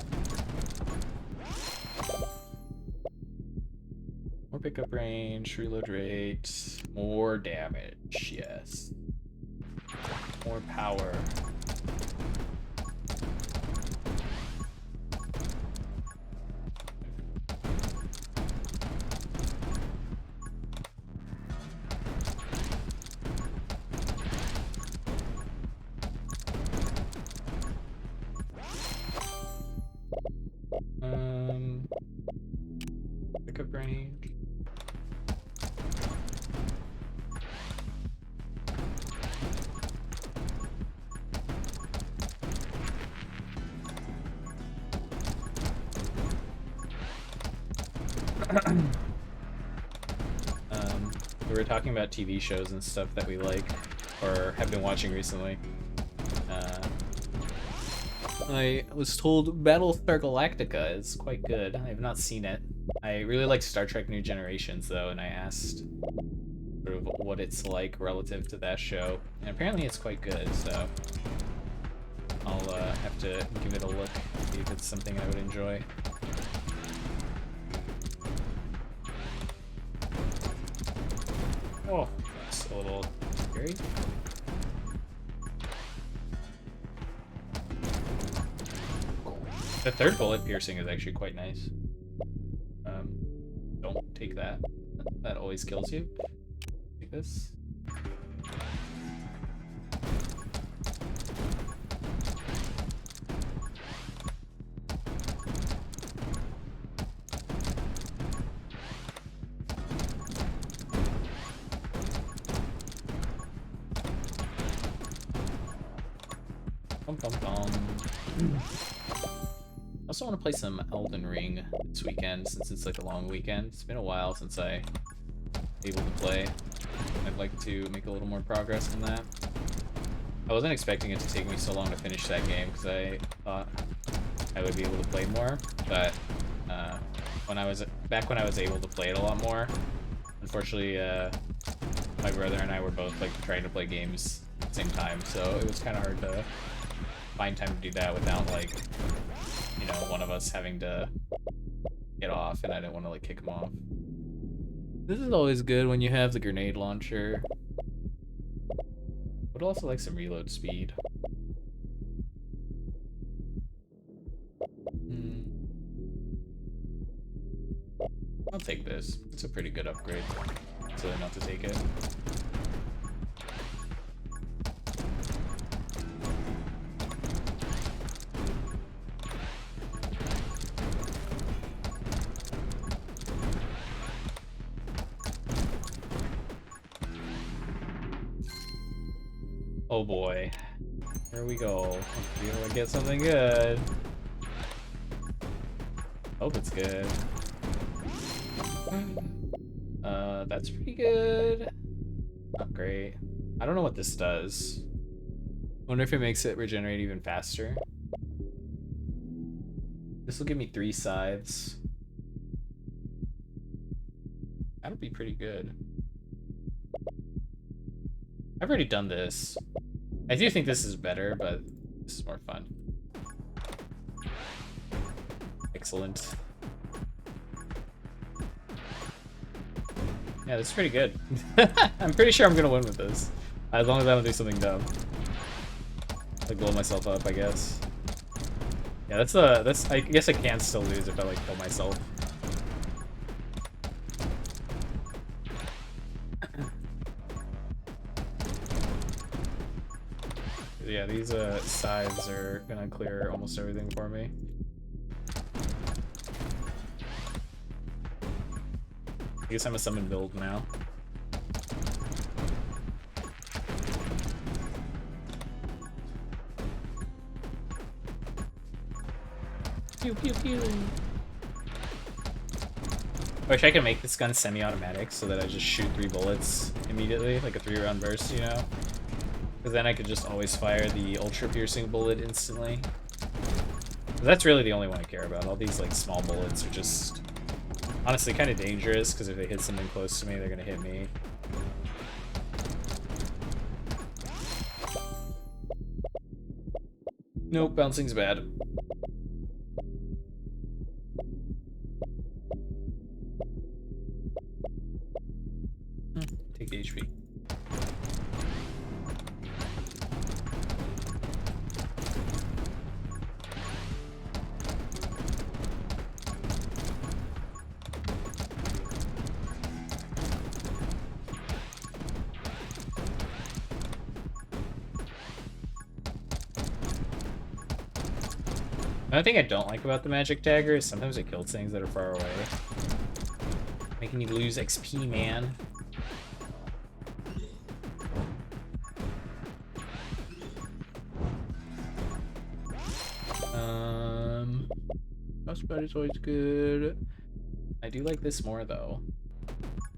More pickup range, reload rate, more damage, yes. More power. Pickup range. We were talking about TV shows and stuff that we like or have been watching recently. I was told Battlestar Galactica is quite good. I have not seen it. I really like Star Trek New Generations though, and I asked sort of what it's like relative to that show, and apparently it's quite good, so I'll have to give it a look, see if it's something I would enjoy. Oh, that's a little scary. The third bullet piercing is actually quite nice. Don't take that. That always kills you. Take this. Bum, bum, bum. I also want to play some Elden Ring this weekend, since it's like a long weekend. It's been a while since I was able to play. I'd like to make a little more progress in that. I wasn't expecting it to take me so long to finish that game, because I thought I would be able to play more, but when I was able to play it a lot more, unfortunately my brother and I were both like trying to play games at the same time, so it was kind of hard to find time to do that without like, you know, one of us having to get off, and I didn't want to like kick him off. This is always good when you have the grenade launcher. Would also like some reload speed. I'll take this. It's a pretty good upgrade. So not to take it. Oh boy. Here we go. Hopefully we'll get something good. Hope it's good. That's pretty good. Not great. I don't know what this does. Wonder if it makes it regenerate even faster. This will give me 3 scythes. That'll be pretty good. I've already done this. I do think this is better, but this is more fun. Excellent. Yeah, this is pretty good. I'm pretty sure I'm gonna win with this. As long as I don't do something dumb. Like blow myself up, I guess. Yeah, that's I guess I can still lose if I like kill myself. Yeah, these scythes are gonna clear almost everything for me. I guess I'm a summon build now. Pew pew pew. I wish I could make this gun semi-automatic so that I just shoot 3 bullets immediately, like a 3-round burst, you know? Because then I could just always fire the ultra-piercing bullet instantly. But that's really the only one I care about. All these like small bullets are just honestly kind of dangerous, because if they hit something close to me, they're gonna hit me. Nope, bouncing's bad. Take HP. Another thing I don't like about the magic dagger is sometimes it kills things that are far away. Making me lose XP, man. Mouse pad is always good. I do like this more though.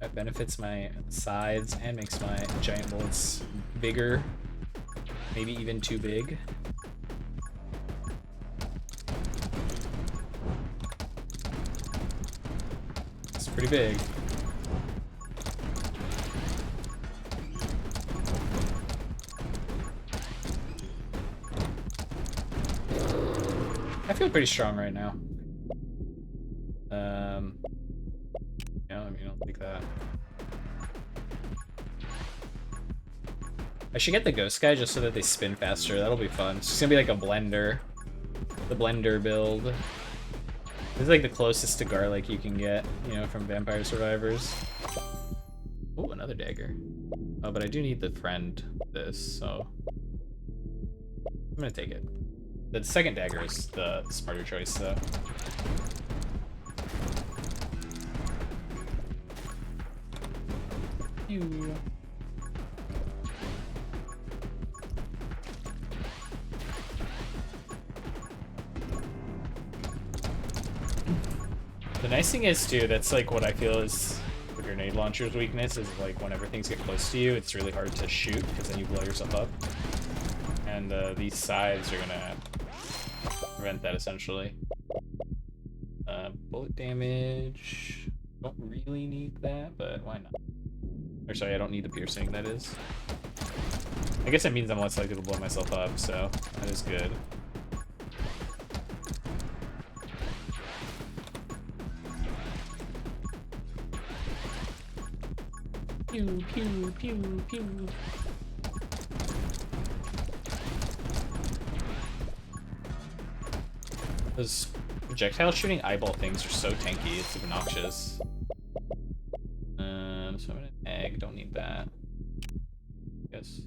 That benefits my sides and makes my giant bullets bigger. Maybe even too big. It's pretty big. I feel pretty strong right now. Yeah, I mean, I don't think that. I should get the ghost guy just so that they spin faster. That'll be fun. It's just gonna be like a blender. The blender build. This is like the closest to garlic you can get, you know, from Vampire Survivors. Oh, another dagger. Oh, but I do need the friend this, so I'm gonna take it. The second dagger is the smarter choice, though. Pew. The nice thing is, too, that's like what I feel is the grenade launcher's weakness, is like whenever things get close to you, it's really hard to shoot, because then you blow yourself up. And these sides are gonna prevent that, essentially. Bullet damage. Don't really need that, but why not? Or sorry, I don't need the piercing, that is. I guess that means I'm less likely to blow myself up, so that is good. Pew, pew, pew, pew. Those projectile shooting eyeball things are so tanky, it's obnoxious. So I'm gonna egg, don't need that. Yes.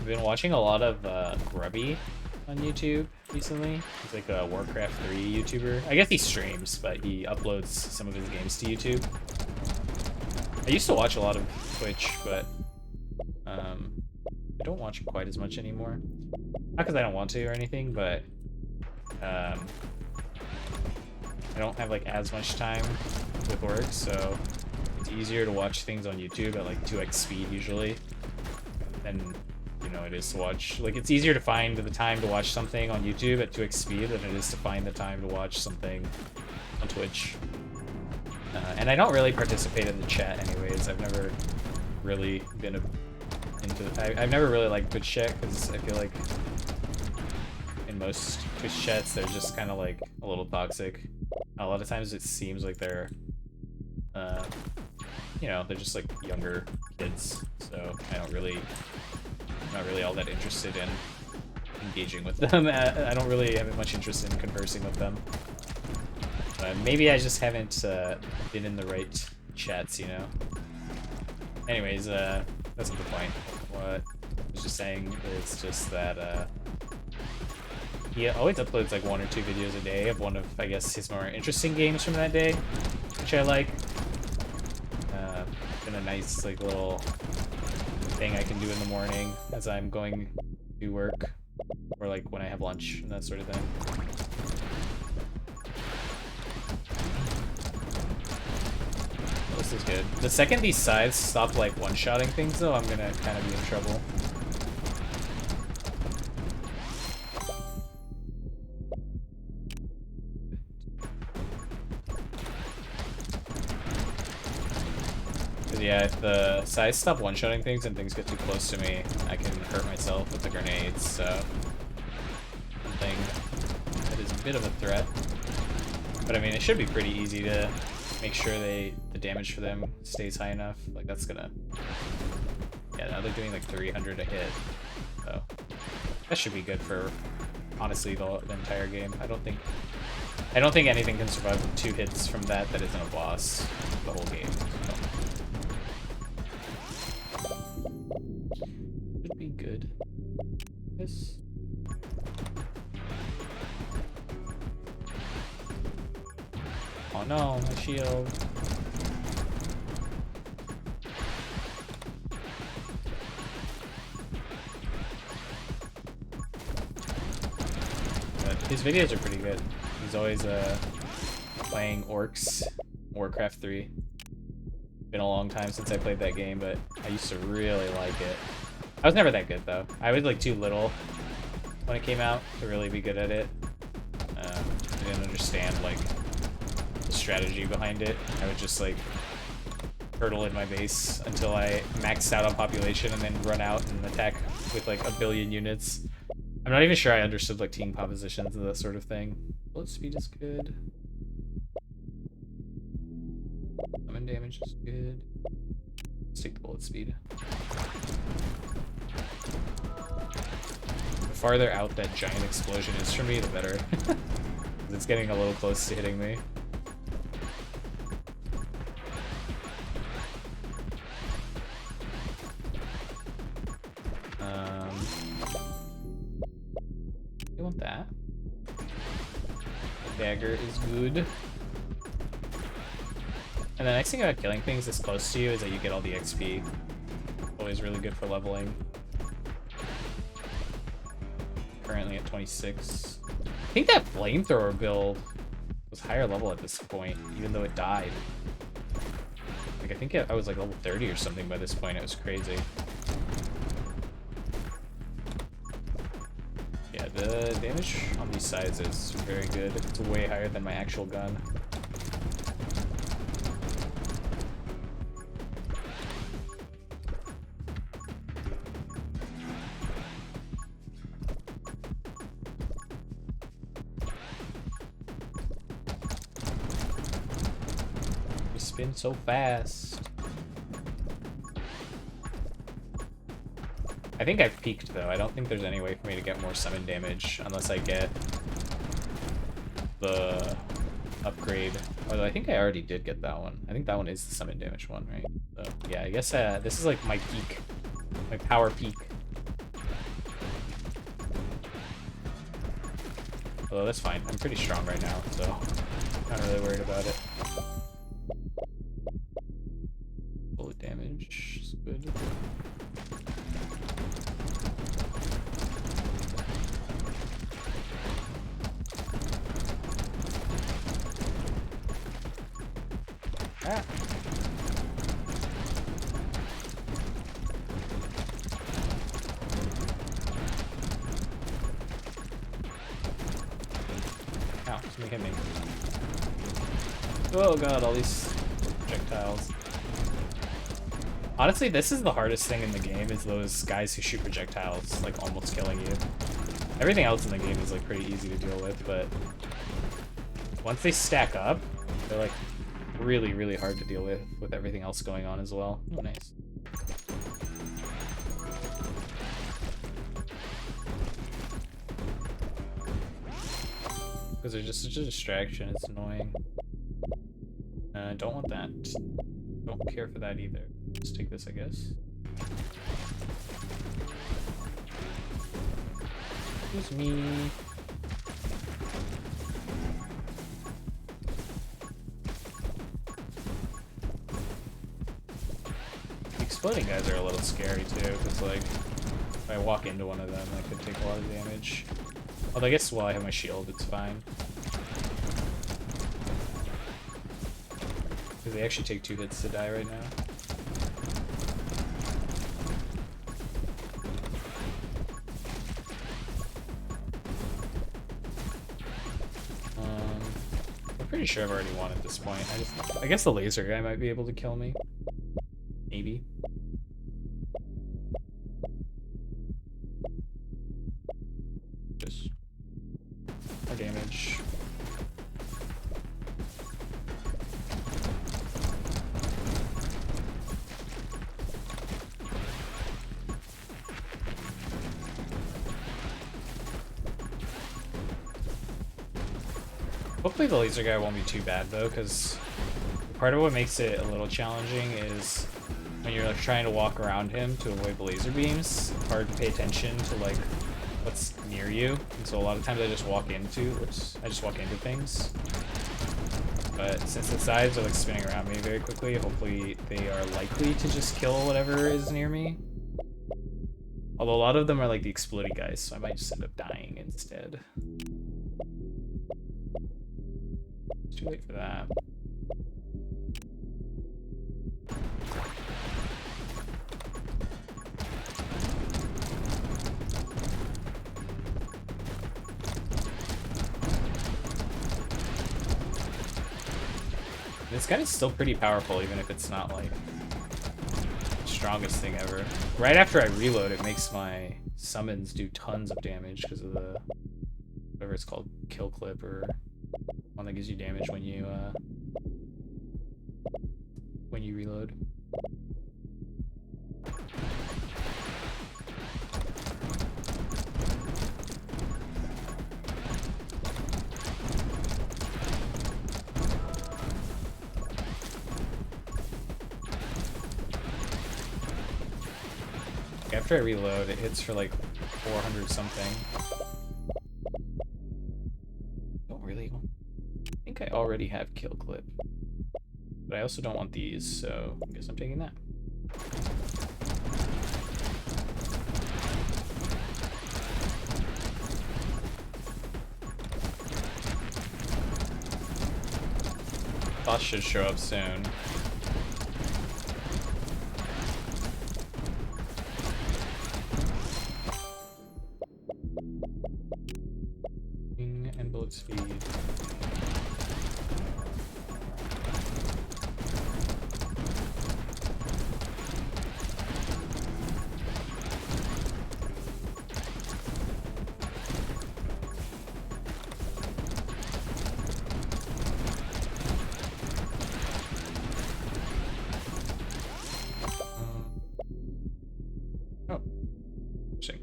Been watching a lot of Grubby on YouTube recently. He's like a Warcraft 3 YouTuber. I guess he streams, but he uploads some of his games to YouTube. I used to watch a lot of Twitch, but I don't watch quite as much anymore. Not because I don't want to or anything, but I don't have like as much time with work, so it's easier to watch things on YouTube at like 2x speed usually than, you know, it is to watch. Like, it's easier to find the time to watch something on YouTube at 2x speed than it is to find the time to watch something on Twitch. And I don't really participate in the chat anyways. I've never really been I've never really liked Twitch chat because I feel like in most Twitch chats they're just kind of like a little toxic. A lot of times it seems like they're, you know, they're just like younger kids. So I'm not really all that interested in engaging with them. I don't really have much interest in conversing with them. Maybe I just haven't been in the right chats, you know? Anyways, that's not the point. What I was just saying is just that he always uploads like 1 or 2 videos a day of one of, I guess, his more interesting games from that day, which I like. Been a nice like little thing I can do in the morning as I'm going to work, or like when I have lunch and that sort of thing. This is good. The second these scythes stop like one-shotting things though, I'm gonna kind of be in trouble. Yeah, if the scythes stop one-shotting things and things get too close to me, I can hurt myself with the grenades, so something that is a bit of a threat. But I mean, it should be pretty easy to make sure the damage for them stays high enough. Like, that's gonna... Yeah, now they're doing like 300 a hit, so that should be good for, honestly, the entire game. I don't think anything can survive with 2 hits from that isn't a boss the whole game. So. Should be good. Yes. Oh no, my shield. But his videos are pretty good. He's always playing orcs, Warcraft 3. Been a long time since I played that game, but I used to really like it. I was never that good though. I was like too little when it came out to really be good at it. I didn't understand like the strategy behind it. I would just like hurtle in my base until I maxed out on population and then run out and attack with like 1 billion units. I'm not even sure I understood like team compositions and that sort of thing. Bullet speed is good. Summon damage is good. Let's take the bullet speed. The farther out that giant explosion is for me, the better. It's getting a little close to hitting me. You want that? The dagger is good. And the next thing about killing things this close to you is that you get all the XP. Always really good for leveling. Currently at 26. I think that flamethrower build was higher level at this point, even though it died. Like, I think I was like level 30 or something by this point. It was crazy. Yeah, the damage on these sides is very good. It's way higher than my actual gun. Spin so fast. I think I've peaked though. I don't think there's any way for me to get more summon damage unless I get the upgrade. Although I think I already did get that one. I think that one is the summon damage one, right? So yeah, I guess this is like my peak, my power peak. Although that's fine. I'm pretty strong right now, so not really worried about it. Bullet damage is good. Ah. Ow, something hit me. Oh god, all these projectiles. Honestly, this is the hardest thing in the game, is those guys who shoot projectiles, like, almost killing you. Everything else in the game is, like, pretty easy to deal with, but once they stack up, they're, like, really, really hard to deal with everything else going on as well. Oh, nice. Because they're just such a distraction, it's annoying. Don't want that. Don't care for that either. Just take this, I guess. Excuse me. The exploding guys are a little scary too, because like, if I walk into one of them, I could take a lot of damage. Although I guess while I have my shield, it's fine. Because they actually take 2 hits to die right now. I'm pretty sure I've already won at this point. I guess the laser guy might be able to kill me. Maybe. Just more damage. Hopefully the laser guy won't be too bad though, because part of what makes it a little challenging is when you're like trying to walk around him to avoid the laser beams, it's hard to pay attention to like what's near you, and so a lot of times I just walk into things. But since the sides are like spinning around me very quickly, hopefully they are likely to just kill whatever is near me. Although a lot of them are like the exploding guys, so I might just end up dying instead. It's too late for that. This gun is still pretty powerful, even if it's not like the strongest thing ever. Right after I reload, it makes my summons do tons of damage because of the whatever it's called, kill clip, or one that gives you damage when you reload. After I reload, it hits for like 400 something. Don't really. I think I already have kill clip, but I also don't want these, so I guess I'm taking that. Boss should show up soon. And bullet speed. Oh, interesting.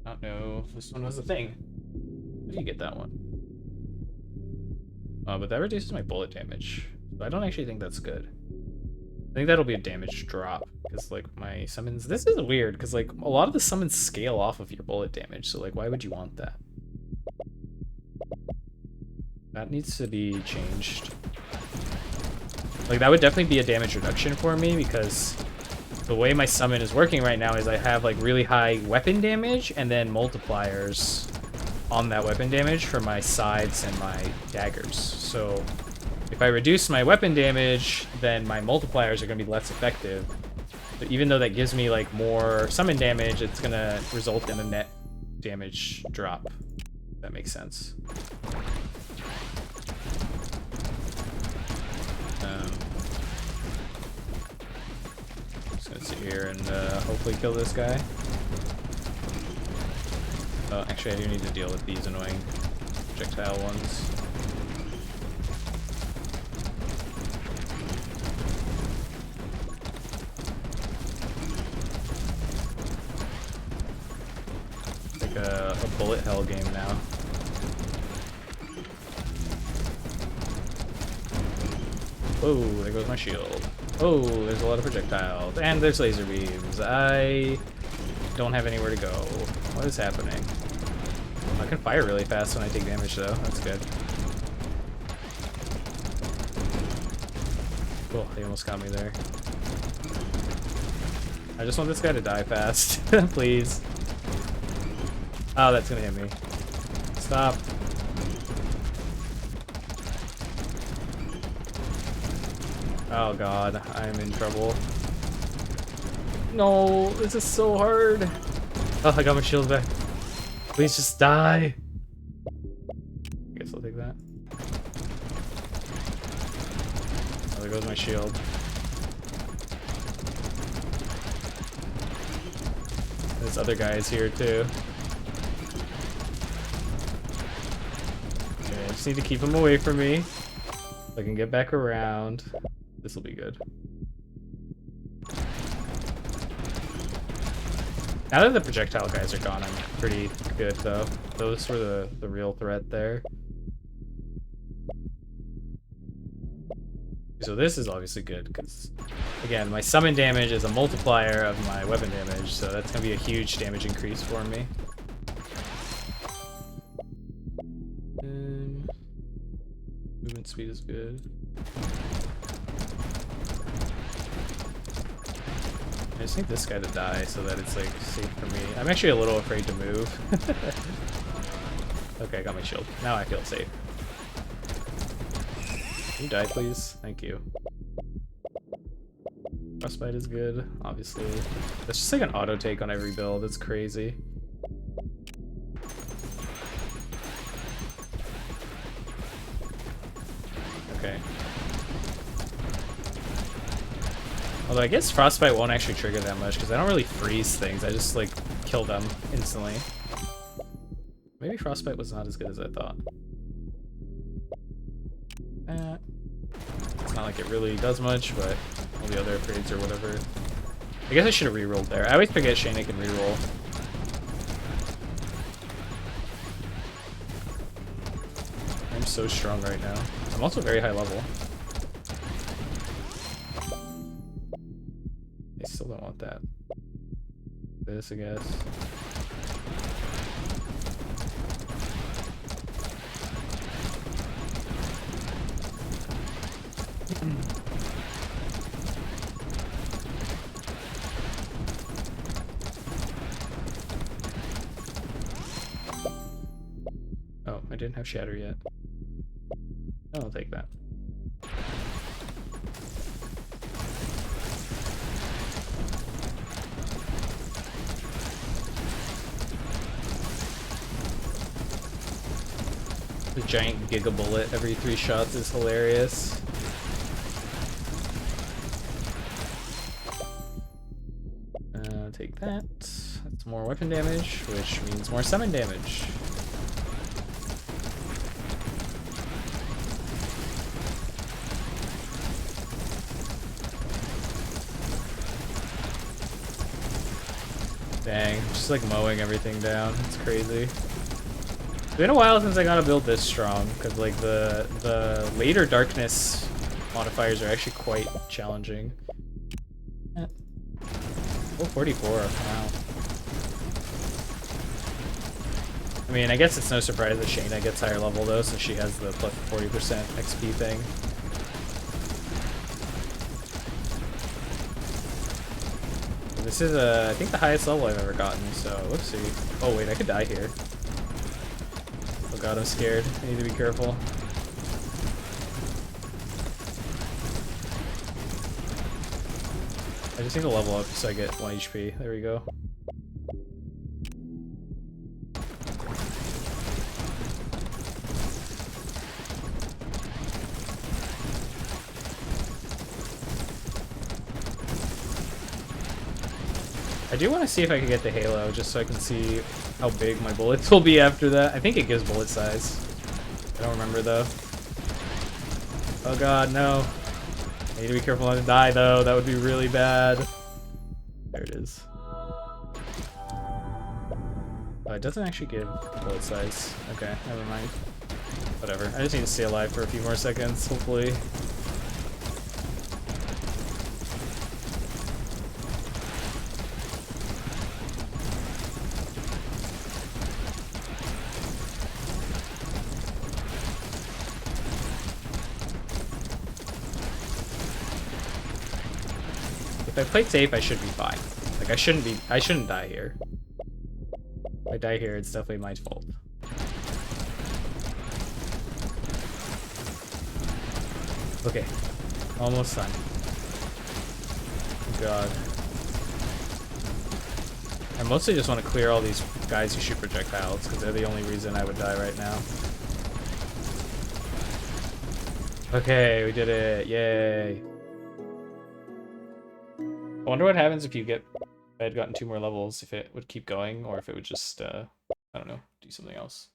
I don't know if this one was a thing. How do you get that one? But that reduces my bullet damage. But I don't actually think that's good. I think that'll be a damage drop, because like my summons, this is weird because like a lot of the summons scale off of your bullet damage, so like why would you want that? That needs to be changed. Like that would definitely be a damage reduction for me, because the way my summon is working right now is I have like really high weapon damage and then multipliers on that weapon damage for my scythes and my daggers. So if I reduce my weapon damage, then my multipliers are going to be less effective. But even though that gives me like more summon damage, it's going to result in a net damage drop. If that makes sense. Just going to sit here and hopefully kill this guy. Oh, actually, I do need to deal with these annoying projectile ones. It's like a bullet hell game now. Oh, there goes my shield. Oh, there's a lot of projectiles. And there's laser beams. I don't have anywhere to go. What is happening? I can fire really fast when I take damage, though. That's good. Cool, they almost got me there. I just want this guy to die fast. Please. Oh, that's gonna hit me. Stop. Oh god, I'm in trouble. No, this is so hard. Oh, I got my shield back. Please just die. I guess I'll take that. Oh, there goes my shield. This other guy is here too. Okay, I just need to keep him away from me so I can get back around. This will be good. Now that the projectile guys are gone, I'm pretty good though. Those were the real threat there. So this is obviously good because, again, my summon damage is a multiplier of my weapon damage, so that's gonna be a huge damage increase for me. Movement speed is good. I just need this guy to die so that it's like safe for me. I'm actually a little afraid to move. Okay, I got my shield. Now I feel safe. Can you die, please? Thank you. Frostbite is good, obviously. That's just like an auto take on every build. It's crazy. Okay. Although I guess Frostbite won't actually trigger that much because I don't really freeze things. I just like kill them instantly. Maybe Frostbite was not as good as I thought. It's not like it really does much, but all the other upgrades or whatever. I guess I should have rerolled there. I always forget Shana can reroll. I'm so strong right now. I'm also very high level. I still don't want that. This, I guess. Oh, I didn't have Shatter yet. I'll take that. The giant Giga Bullet every 3 shots is hilarious. Take that. That's more weapon damage, which means more summon damage. Dang, just like mowing everything down. It's crazy. It's been a while since I got a build this strong, because like the later darkness modifiers are actually quite challenging. Oh, 44, wow. I mean, I guess it's no surprise that Shana gets higher level though, so she has the plus 40% XP thing. This is, I think the highest level I've ever gotten, so let's see. Oh wait, I could die here. Oh god, I'm scared. I need to be careful. I just need to level up so I get 1 HP. There we go. I do want to see if I can get the halo, just so I can see how big my bullets will be after that. I think it gives bullet size. I don't remember, though. Oh god, no. I need to be careful not to die, though. That would be really bad. There it is. Oh, it doesn't actually give bullet size. Okay, never mind. Whatever. I just need to stay alive for a few more seconds, hopefully. If I played safe, I should be fine. Like, I shouldn't die here. If I die here, it's definitely my fault. Okay. Almost done. God. I mostly just want to clear all these guys who shoot projectiles, because they're the only reason I would die right now. Okay, we did it. Yay. I wonder what happens if I had gotten 2 more levels, if it would keep going, or if it would just, I don't know, do something else.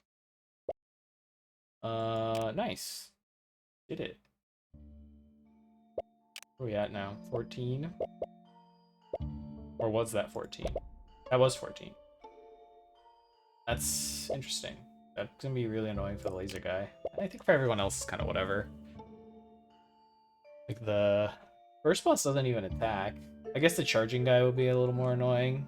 Nice. Did it. Where are we at now? 14? Or was that 14? That was 14. That's interesting. That's gonna be really annoying for the laser guy. I think for everyone else, it's kind of whatever. Like, the first boss doesn't even attack. I guess the charging guy will be a little more annoying.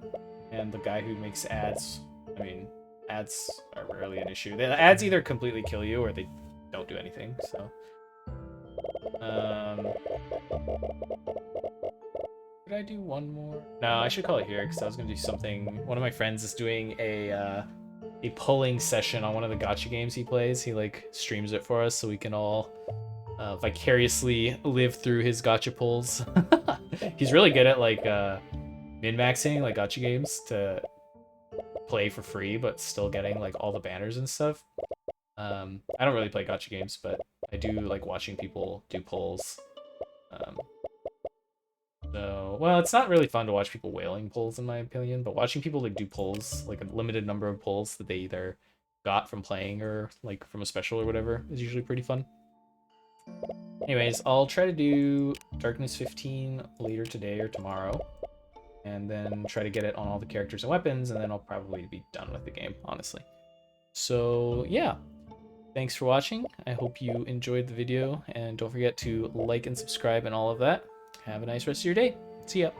And the guy who makes ads, I mean, ads are rarely an issue. The ads either completely kill you or they don't do anything, so. Could I do one more? No, I should call it here because I was gonna do something. One of my friends is doing a pulling session on one of the gacha games he plays. He like streams it for us so we can all vicariously live through his gacha pulls. He's really good at like min-maxing like gacha games to play for free but still getting like all the banners and stuff. I don't really play gacha games, but I do like watching people do pulls. So, well, it's not really fun to watch people whaling pulls in my opinion, but watching people like do pulls, like a limited number of pulls that they either got from playing or like from a special or whatever, is usually pretty fun. Anyways, I'll try to do Darkness 15 later today or tomorrow, and then try to get it on all the characters and weapons, and then I'll probably be done with the game, honestly. So, yeah. Thanks for watching. I hope you enjoyed the video, and don't forget to like and subscribe and all of that. Have a nice rest of your day. See ya.